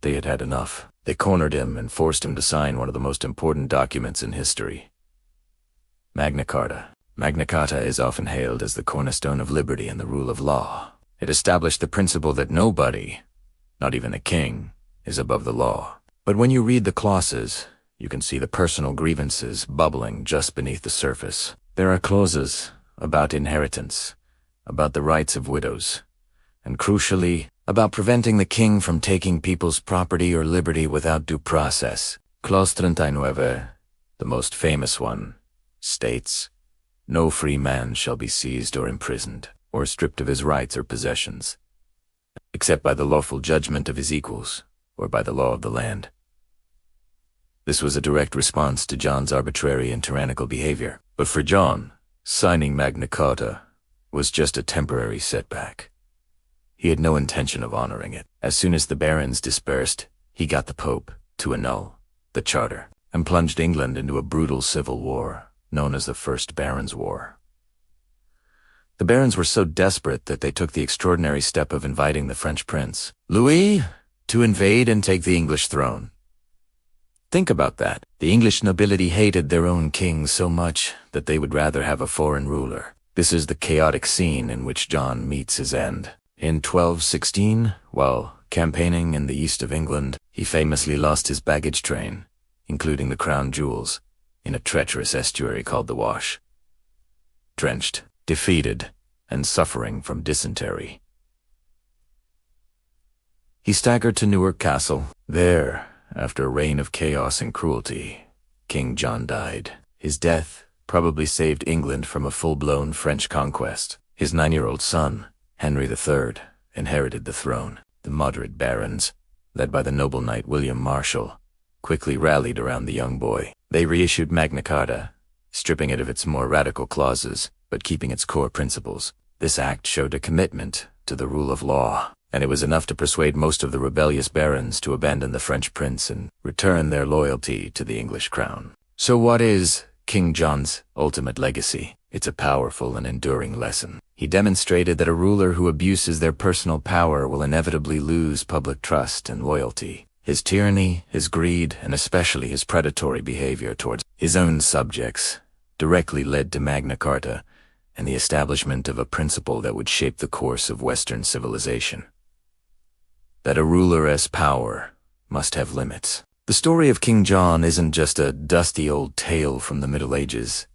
They had had enough. They cornered him and forced him to sign one of the most important documents in history. Magna Carta. Magna Carta is often hailed as the cornerstone of liberty and the rule of law. It established the principle that nobody, not even a king, is above the law. But when you read the clauses, you can see the personal grievances bubbling just beneath the surface. There are clauses about inheritance, about the rights of widows, and crucially, about preventing the king from taking people's property or liberty without due process. Clause 39, the most famous one, states, "No free man shall be seized or imprisoned, or stripped of his rights or possessions, except by the lawful judgment of his equals, or by the law of the land." This was a direct response to John's arbitrary and tyrannical behavior. But for John, signing Magna Carta was just a temporary setback. He had no intention of honoring it. As soon as the barons dispersed, he got the Pope to annul the charter and plunged England into a brutal civil war known as the First Barons' War. The barons were so desperate that they took the extraordinary step of inviting the French prince, Louis, to invade and take the English throne. Think about that. The English nobility hated their own king so much that they would rather have a foreign ruler. This is the chaotic scene in which John meets his end. In 1216, while campaigning in the east of England, he famously lost his baggage train, including the crown jewels, in a treacherous estuary called the Wash. Drenched, defeated, and suffering from dysentery, he staggered to Newark Castle. There, after a reign of chaos and cruelty, King John died. His death probably saved England from a full-blown French conquest. His 9-year-old son, Henry III, inherited the throne. The moderate barons, led by the noble knight William Marshal, quickly rallied around the young boy. They reissued Magna Carta, stripping it of its more radical clauses, but keeping its core principles. This act showed a commitment to the rule of law, and it was enough to persuade most of the rebellious barons to abandon the French prince and return their loyalty to the English crown. So what is King John's ultimate legacy? It's a powerful and enduring lesson. He demonstrated that a ruler who abuses their personal power will inevitably lose public trust and loyalty. His tyranny, his greed, and especially his predatory behavior towards his own subjects directly led to Magna Carta and the establishment of a principle that would shape the course of Western civilization. That a ruler's power must have limits. The story of King John isn't just a dusty old tale from the Middle Ages.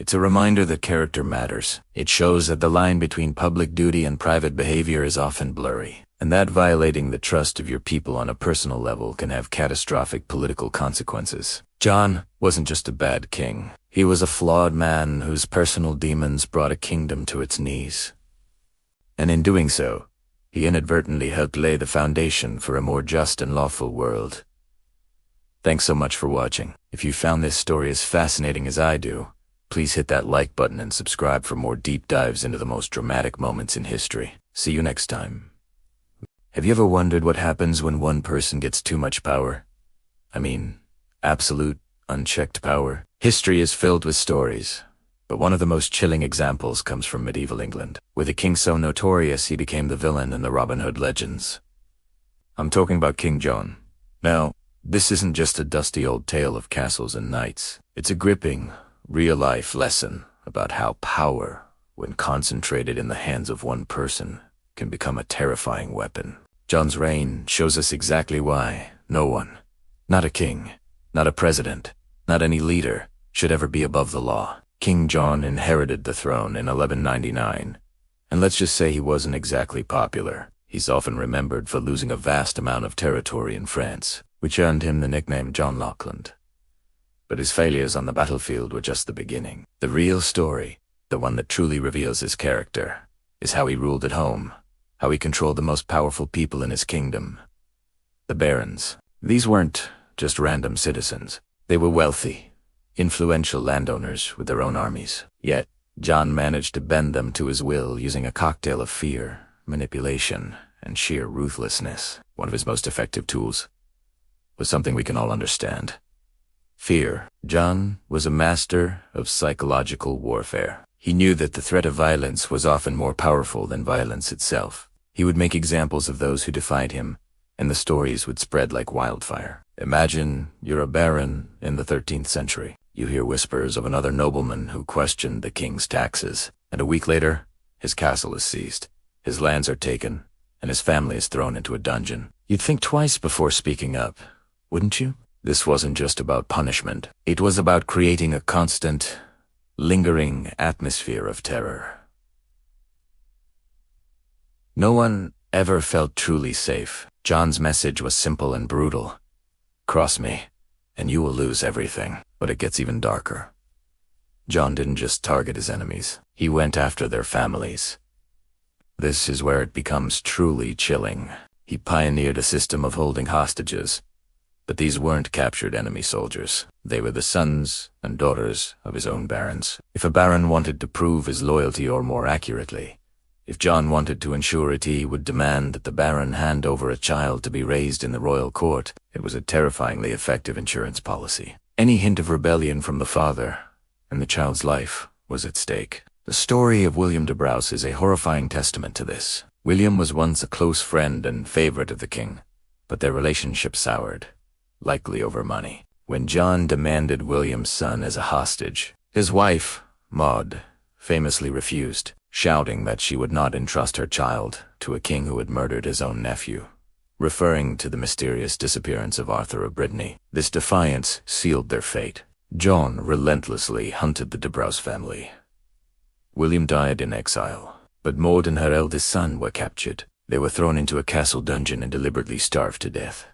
It's a reminder that character matters. It shows that the line between public duty and private behavior is often blurry, and that violating the trust of your people on a personal level can have catastrophic political consequences. John wasn't just a bad king. He was a flawed man whose personal demons brought a kingdom to its knees. And in doing so, he inadvertently helped lay the foundation for a more just and lawful world. Thanks so much for watching. If you found this story as fascinating as I do, please hit that like button and subscribe for more deep dives into the most dramatic moments in history. See you next time. Have you ever wondered what happens when one person gets too much power? I mean, absolute, unchecked power. History is filled with stories, but one of the most chilling examples comes from medieval England, with a king so notorious he became the villain in the Robin Hood legends. I'm talking about King John. Now, this isn't just a dusty old tale of castles and knights. It's a gripping, real-life lesson about how power, when concentrated in the hands of one person, can become a terrifying weapon. John's reign shows us exactly why no one, not a king, not a president, not any leader, should ever be above the law. King John inherited the throne in 1199, and let's just say he wasn't exactly popular. He's often remembered for losing a vast amount of territory in France, which earned him the nickname John Lackland. But his failures on the battlefield were just the beginning. The real story, the one that truly reveals his character, is how he ruled at home, how he controlled the most powerful people in his kingdom. The barons. These weren't just random citizens. They were wealthy, influential landowners with their own armies. Yet, John managed to bend them to his will using a cocktail of fear, manipulation, and sheer ruthlessness. One of his most effective tools was something we can all understand. Fear. John was a master of psychological warfare. He knew that the threat of violence was often more powerful than violence itself. He would make examples of those who defied him, and the stories would spread like wildfire. Imagine you're a baron in the 13th century. You hear whispers of another nobleman who questioned the king's taxes, and a week later, his castle is seized, his lands are taken, and his family is thrown into a dungeon. You'd think twice before speaking up, wouldn't you? This wasn't just about punishment. It was about creating a constant, lingering atmosphere of terror. No one ever felt truly safe. John's message was simple and brutal. Cross me, and you will lose everything. But it gets even darker. John didn't just target his enemies. He went after their families. This is where it becomes truly chilling. He pioneered a system of holding hostages. But these weren't captured enemy soldiers. They were the sons and daughters of his own barons. If a baron wanted to prove his loyalty, or more accurately, if John wanted to ensure it, he would demand that the baron hand over a child to be raised in the royal court. It was a terrifyingly effective insurance policy. Any hint of rebellion from the father, and the child's life was at stake. The story of William de Braose is a horrifying testament to this. William was once a close friend and favorite of the king, but their relationship soured, likely over money. When John demanded William's son as a hostage, his wife, Maud, famously refused, shouting that she would not entrust her child to a king who had murdered his own nephew, referring to the mysterious disappearance of Arthur of Brittany. This defiance sealed their fate. John relentlessly hunted the de Braose family. William died in exile, but Maud and her eldest son were captured. They were thrown into a castle dungeon and deliberately starved to death.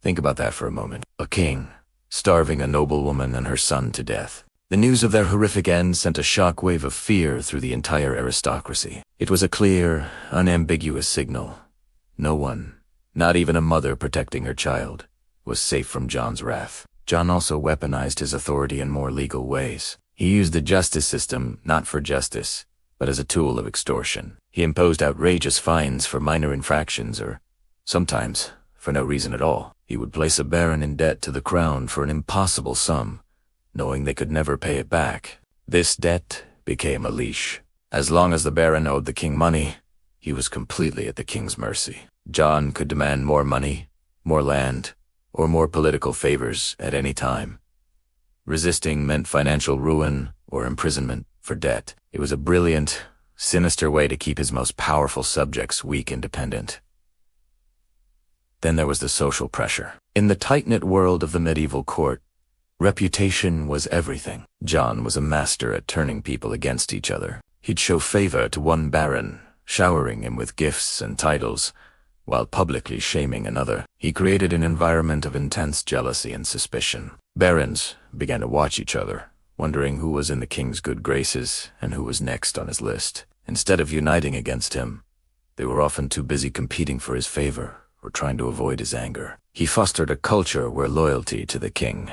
Think about that for a moment. A king, starving a noblewoman and her son to death. The news of their horrific end sent a shockwave of fear through the entire aristocracy. It was a clear, unambiguous signal. No one, not even a mother protecting her child, was safe from John's wrath. John also weaponized his authority in more legal ways. He used the justice system not for justice, but as a tool of extortion. He imposed outrageous fines for minor infractions, or sometimes for no reason at all. He would place a baron in debt to the crown for an impossible sum, knowing they could never pay it back. This debt became a leash. As long as the baron owed the king money, he was completely at the king's mercy. John could demand more money, more land, or more political favors at any time. Resisting meant financial ruin or imprisonment for debt. It was a brilliant, sinister way to keep his most powerful subjects weak and dependent. Then there was the social pressure. In the tight-knit world of the medieval court, reputation was everything. John was a master at turning people against each other. He'd show favor to one baron, showering him with gifts and titles, while publicly shaming another. He created an environment of intense jealousy and suspicion. Barons began to watch each other, wondering who was in the king's good graces and who was next on his list. Instead of uniting against him, they were often too busy competing for his favor or trying to avoid his anger. He fostered a culture where loyalty to the king,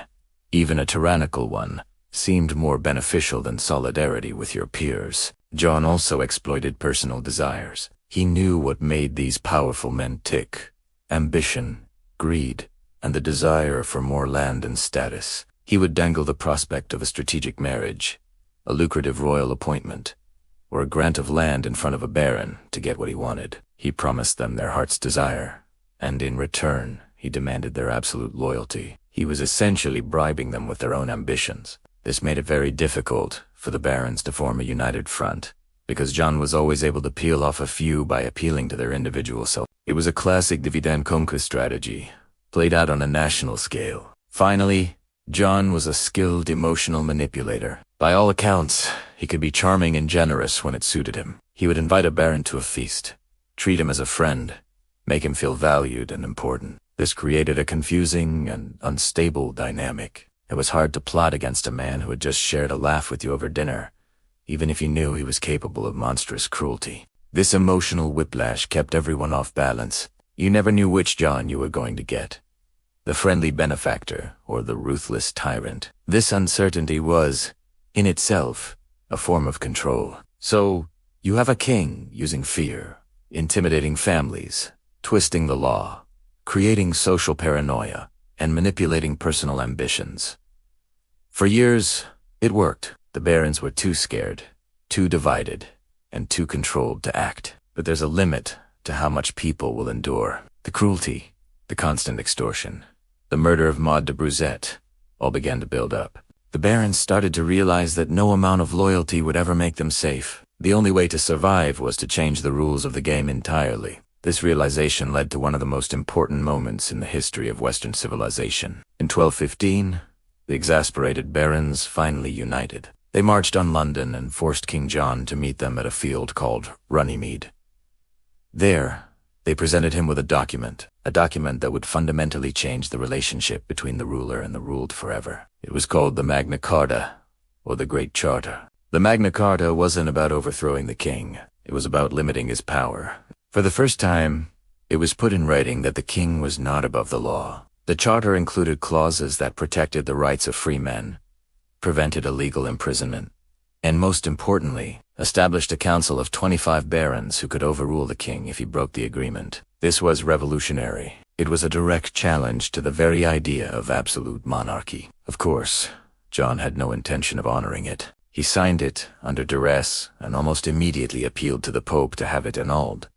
even a tyrannical one, seemed more beneficial than solidarity with your peers. John also exploited personal desires. He knew what made these powerful men tick: ambition, greed, and the desire for more land and status. He would dangle the prospect of a strategic marriage, a lucrative royal appointment, or a grant of land in front of a baron to get what he wanted. He promised them their heart's desire, and in return, he demanded their absolute loyalty. He was essentially bribing them with their own ambitions. This made it very difficult for the barons to form a united front, because John was always able to peel off a few by appealing to their individual self. It was a classic divide conquer strategy, played out on a national scale. Finally, John was a skilled emotional manipulator. By all accounts, he could be charming and generous when it suited him. He would invite a baron to a feast, treat him as a friend, make him feel valued and important. This created a confusing and unstable dynamic. It was hard to plot against a man who had just shared a laugh with you over dinner, even if you knew he was capable of monstrous cruelty. This emotional whiplash kept everyone off balance. You never knew which John you were going to get: the friendly benefactor or the ruthless tyrant. This uncertainty was, in itself, a form of control. So, you have a king using fear, intimidating families, twisting the law, creating social paranoia, and manipulating personal ambitions. For years, it worked. The barons were too scared, too divided, and too controlled to act. But there's a limit to how much people will endure. The cruelty, the constant extortion, the murder of Matilda de Braose all began to build up. The barons started to realize that no amount of loyalty would ever make them safe. The only way to survive was to change the rules of the game entirely. This realization led to one of the most important moments in the history of Western civilization. In 1215, the exasperated barons finally united. They marched on London and forced King John to meet them at a field called Runnymede. There, they presented him with a document that would fundamentally change the relationship between the ruler and the ruled forever. It was called the Magna Carta, or the Great Charter. The Magna Carta wasn't about overthrowing the king. It was about limiting his power. For the first time, it was put in writing that the king was not above the law. The charter included clauses that protected the rights of free men, prevented illegal imprisonment, and most importantly, established a council of 25 barons who could overrule the king if he broke the agreement. This was revolutionary. It was a direct challenge to the very idea of absolute monarchy. Of course, John had no intention of honoring it. He signed it under duress and almost immediately appealed to the Pope to have it annulled,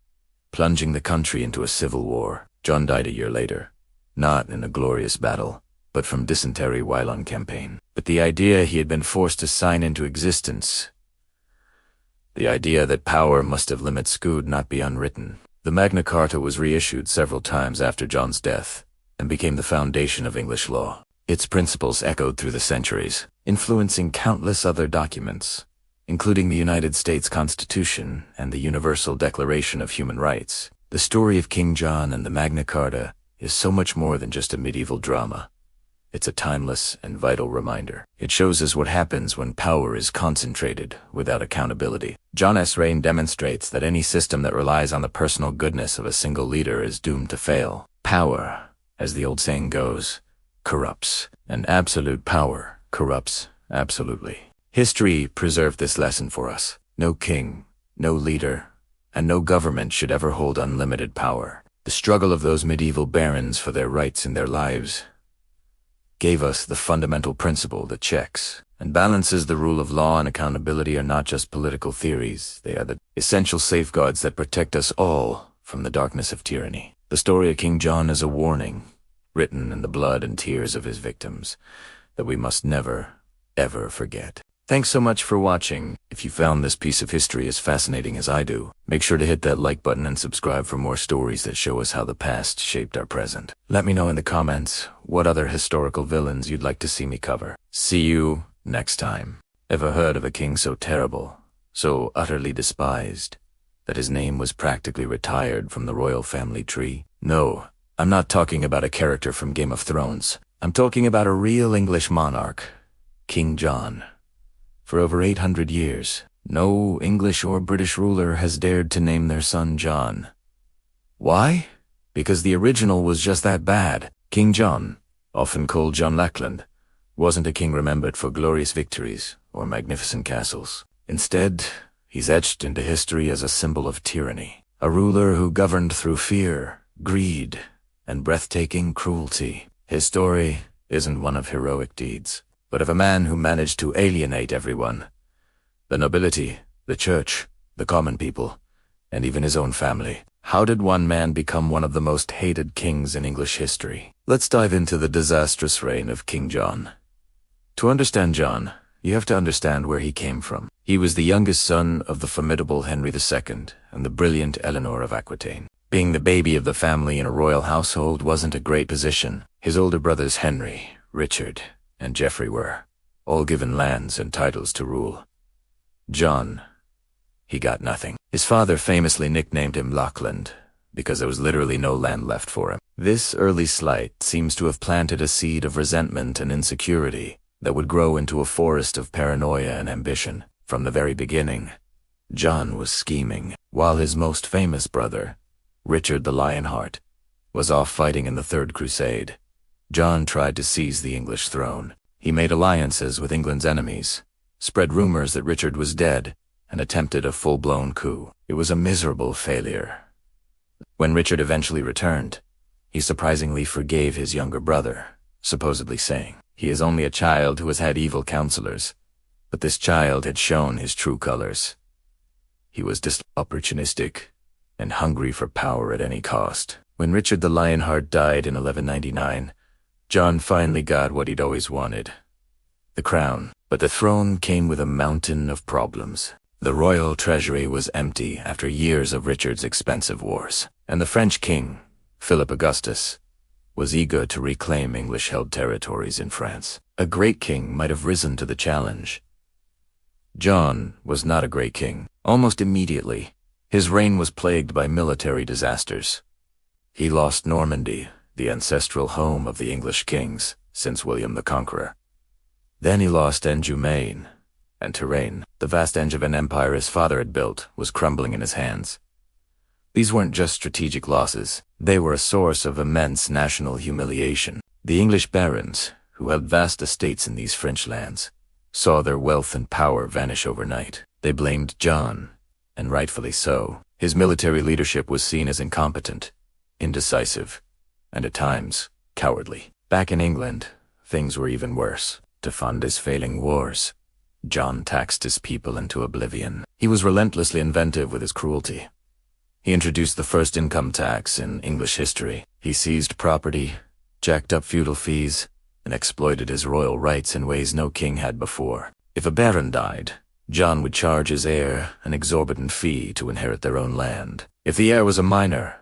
plunging the country into a civil war. John died a year later, not in a glorious battle, but from dysentery while on campaign. But the idea he had been forced to sign into existence, the idea that power must have limits, could not be unwritten. The Magna Carta was reissued several times after John's death and became the foundation of English law. Its principles echoed through the centuries, influencing countless other documents, including the United States Constitution and the Universal Declaration of Human Rights. The story of King John and the Magna Carta is so much more than just a medieval drama. It's a timeless and vital reminder. It shows us what happens when power is concentrated without accountability. John's reign demonstrates that any system that relies on the personal goodness of a single leader is doomed to fail. Power, as the old saying goes, corrupts, and absolute power corrupts absolutely. History preserved this lesson for us. No king, no leader, and no government should ever hold unlimited power. The struggle of those medieval barons for their rights in their lives gave us the fundamental principle that checks and balances the rule of law and accountability are not just political theories. They are the essential safeguards that protect us all from the darkness of tyranny. The story of King John is a warning, written in the blood and tears of his victims, that we must never, ever forget. Thanks so much for watching. If you found this piece of history as fascinating as I do, make sure to hit that like button and subscribe for more stories that show us how the past shaped our present. Let me know in the comments what other historical villains you'd like to see me cover. See you next time. Ever heard of a king so terrible, so utterly despised, that his name was practically retired from the royal family tree? No, I'm not talking about a character from Game of Thrones. I'm talking about a real English monarch, King John. For over 800 years, no English or British ruler has dared to name their son John. Why? Because the original was just that bad. King John, often called John Lackland, wasn't a king remembered for glorious victories or magnificent castles. Instead, he's etched into history as a symbol of tyranny, a ruler who governed through fear, greed, and breathtaking cruelty. His story isn't one of heroic deeds, but of a man who managed to alienate everyone: the nobility, the church, the common people, and even his own family. How did one man become one of the most hated kings in English history? Let's dive into the disastrous reign of King John. To understand John, you have to understand where he came from. He was the youngest son of the formidable Henry II and the brilliant Eleanor of Aquitaine. Being the baby of the family in a royal household wasn't a great position. His older brothers Henry, Richard, and Geoffrey were all given lands and titles to rule. John, he got nothing. His father famously nicknamed him Lackland because there was literally no land left for him. This early slight seems to have planted a seed of resentment and insecurity that would grow into a forest of paranoia and ambition. From the very beginning, John was scheming. While his most famous brother, Richard the Lionheart, was off fighting in the Third Crusade, John tried to seize the English throne. He made alliances with England's enemies, spread rumors that Richard was dead, and attempted a full-blown coup. It was a miserable failure. When Richard eventually returned, he surprisingly forgave his younger brother, supposedly saying, "He is only a child who has had evil counselors." But this child had shown his true colors. He was opportunistic and hungry for power at any cost. When Richard the Lionheart died in 1199, John finally got what he'd always wanted: the crown. But the throne came with a mountain of problems. The royal treasury was empty after years of Richard's expensive wars, and the French king, Philip Augustus, was eager to reclaim English-held territories in France. A great king might have risen to the challenge. John was not a great king. Almost immediately, his reign was plagued by military disasters. He lost Normandy, the ancestral home of the English kings since William the Conqueror. Then he lost Anjou-Maine, and Touraine. The vast Angevin empire his father had built was crumbling in his hands. These weren't just strategic losses. They were a source of immense national humiliation. The English barons, who held vast estates in these French lands, saw their wealth and power vanish overnight. They blamed John, and rightfully so. His military leadership was seen as incompetent, indecisive, and at times, cowardly. Back in England, things were even worse. To fund his failing wars, John taxed his people into oblivion. He was relentlessly inventive with his cruelty. He introduced the first income tax in English history. He seized property, jacked up feudal fees, and exploited his royal rights in ways no king had before. If a baron died, John would charge his heir an exorbitant fee to inherit their own land. If the heir was a minor,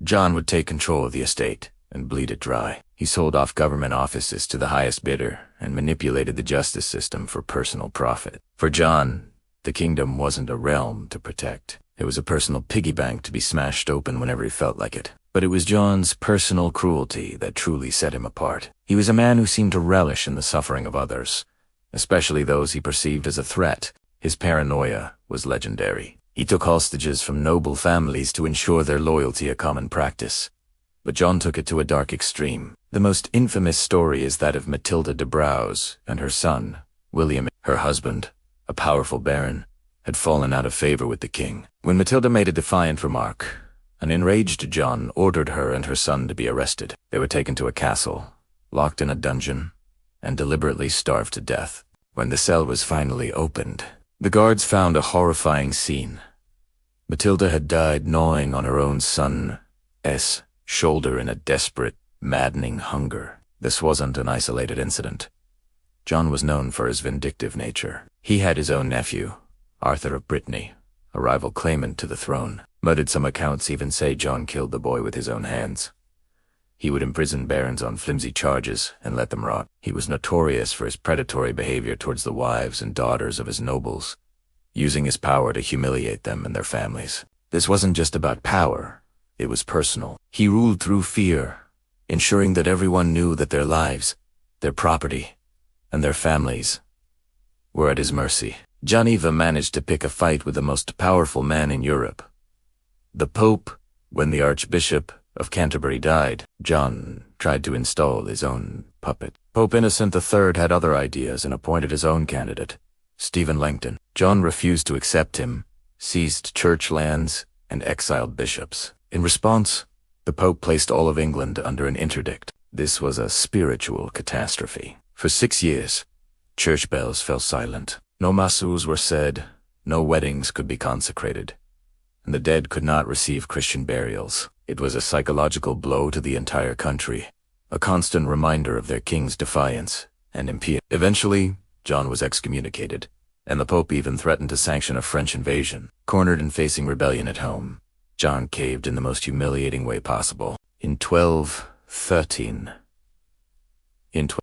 John would take control of the estate and bleed it dry. He sold off government offices to the highest bidder and manipulated the justice system for personal profit. For John, the kingdom wasn't a realm to protect. It was a personal piggy bank to be smashed open whenever he felt like it. But it was John's personal cruelty that truly set him apart. He was a man who seemed to relish in the suffering of others, especially those he perceived as a threat. His paranoia was legendary. He took hostages from noble families to ensure their loyalty, a common practice. But John took it to a dark extreme. The most infamous story is that of Matilda de Braose and her son, William. Her husband, a powerful baron, had fallen out of favor with the king. When Matilda made a defiant remark, an enraged John ordered her and her son to be arrested. They were taken to a castle, locked in a dungeon, and deliberately starved to death. When the cell was finally opened, the guards found a horrifying scene. Matilda had died gnawing on her own son's shoulder in a desperate, maddening hunger. This wasn't an isolated incident. John was known for his vindictive nature. He had his own nephew, Arthur of Brittany, a rival claimant to the throne. But some accounts even say John killed the boy with his own hands. He would imprison barons on flimsy charges and let them rot. He was notorious for his predatory behavior towards the wives and daughters of his nobles, using his power to humiliate them and their families. This wasn't just about power, it was personal. He ruled through fear, ensuring that everyone knew that their lives, their property, and their families were at his mercy. John even managed to pick a fight with the most powerful man in Europe, the Pope. When the Archbishop of Canterbury died, John tried to install his own puppet. Pope Innocent III had other ideas and appointed his own candidate, Stephen Langton. John refused to accept him, seized church lands, and exiled bishops. In response, the Pope placed all of England under an interdict. This was a spiritual catastrophe. For 6 years, church bells fell silent. No masses were said, no weddings could be consecrated, and the dead could not receive Christian burials. It was a psychological blow to the entire country, a constant reminder of their king's defiance and impiety. Eventually, John was excommunicated, and the Pope even threatened to sanction a French invasion. Cornered and facing rebellion at home, John caved in the most humiliating way possible. In 1213,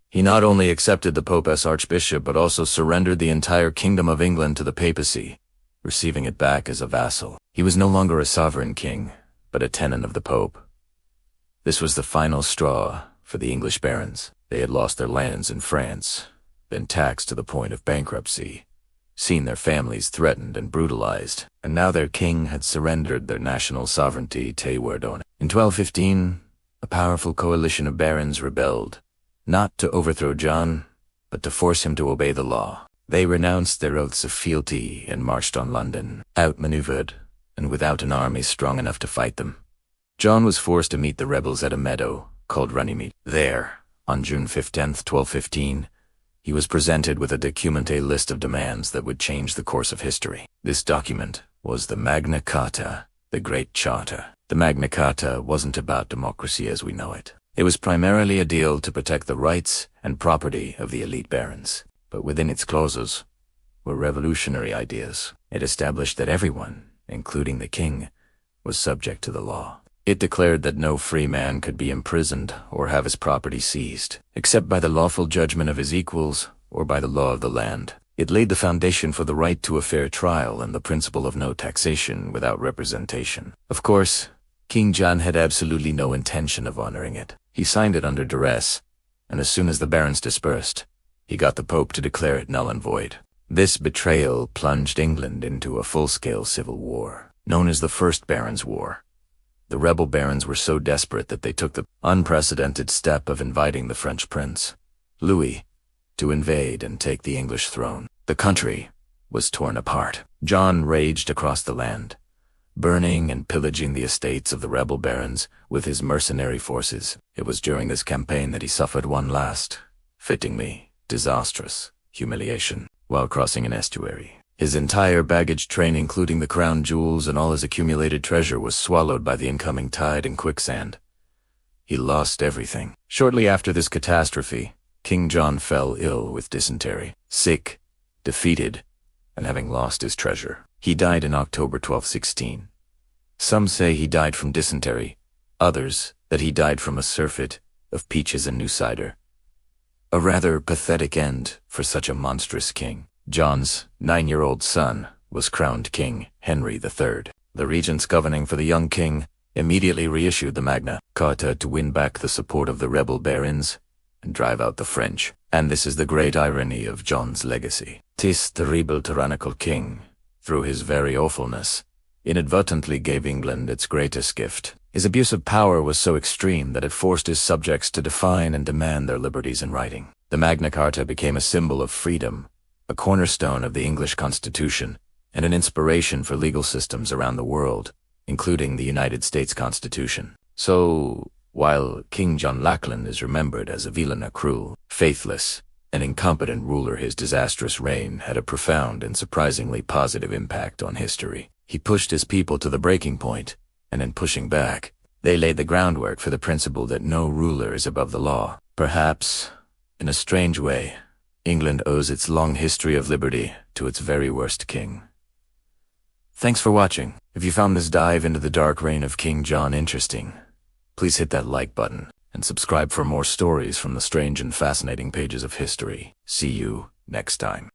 he not only accepted the Pope as Archbishop but also surrendered the entire Kingdom of England to the papacy, receiving it back as a vassal. He was no longer a sovereign king, but a tenant of the Pope. This was the final straw for the English barons. They had lost their lands in France, been taxed to the point of bankruptcy, seen their families threatened and brutalized, and now their king had surrendered their national sovereignty to Wardon. In 1215, a powerful coalition of barons rebelled, not to overthrow John, but to force him to obey the law. They renounced their oaths of fealty and marched on London, outmaneuvered and without an army strong enough to fight them. John was forced to meet the rebels at a meadow called Runnymede. There, on June 15th, 1215, he was presented with a documenté list of demands that would change the course of history. This document was the Magna Carta, the Great Charter. The Magna Carta wasn't about democracy as we know it. It was primarily a deal to protect the rights and property of the elite barons. But within its clauses were revolutionary ideas. It established that everyone, including the king, was subject to the law. It declared that no free man could be imprisoned or have his property seized, except by the lawful judgment of his equals or by the law of the land. It laid the foundation for the right to a fair trial and the principle of no taxation without representation. Of course, King John had absolutely no intention of honoring it. He signed it under duress, and as soon as the barons dispersed, he got the Pope to declare it null and void. This betrayal plunged England into a full-scale civil war, known as the First Barons' War. The rebel barons were so desperate that they took the unprecedented step of inviting the French prince, Louis, to invade and take the English throne. The country was torn apart. John raged across the land, burning and pillaging the estates of the rebel barons with his mercenary forces. It was during this campaign that he suffered one last, fittingly disastrous, humiliation. While crossing an estuary, his entire baggage train, including the crown jewels and all his accumulated treasure, was swallowed by the incoming tide and quicksand. He lost everything. Shortly after this catastrophe, King John fell ill with dysentery, sick, defeated, and having lost his treasure. He died in October 1216. Some say he died from dysentery, others that he died from a surfeit of peaches and new cider. A rather pathetic end for such a monstrous king. John's 9-year-old son was crowned King Henry III. The regents governing for the young king immediately reissued the Magna Carta to win back the support of the rebel barons and drive out the French. And this is the great irony of John's legacy. This terrible tyrannical king, through his very awfulness, inadvertently gave England its greatest gift. His abuse of power was so extreme that it forced his subjects to define and demand their liberties in writing. The Magna Carta became a symbol of freedom, a cornerstone of the English Constitution, and an inspiration for legal systems around the world, including the United States Constitution. So, while King John Lackland is remembered as a villain, a cruel, faithless, and incompetent ruler, his disastrous reign had a profound and surprisingly positive impact on history. He pushed his people to the breaking point, and in pushing back, They laid the groundwork for the principle that no ruler is above the law. Perhaps, in a strange way, England owes its long history of liberty to its very worst king. Thanks for watching. If you found this dive into the dark reign of King John interesting, please hit that like button and subscribe for more stories from the strange and fascinating pages of history. See you next time.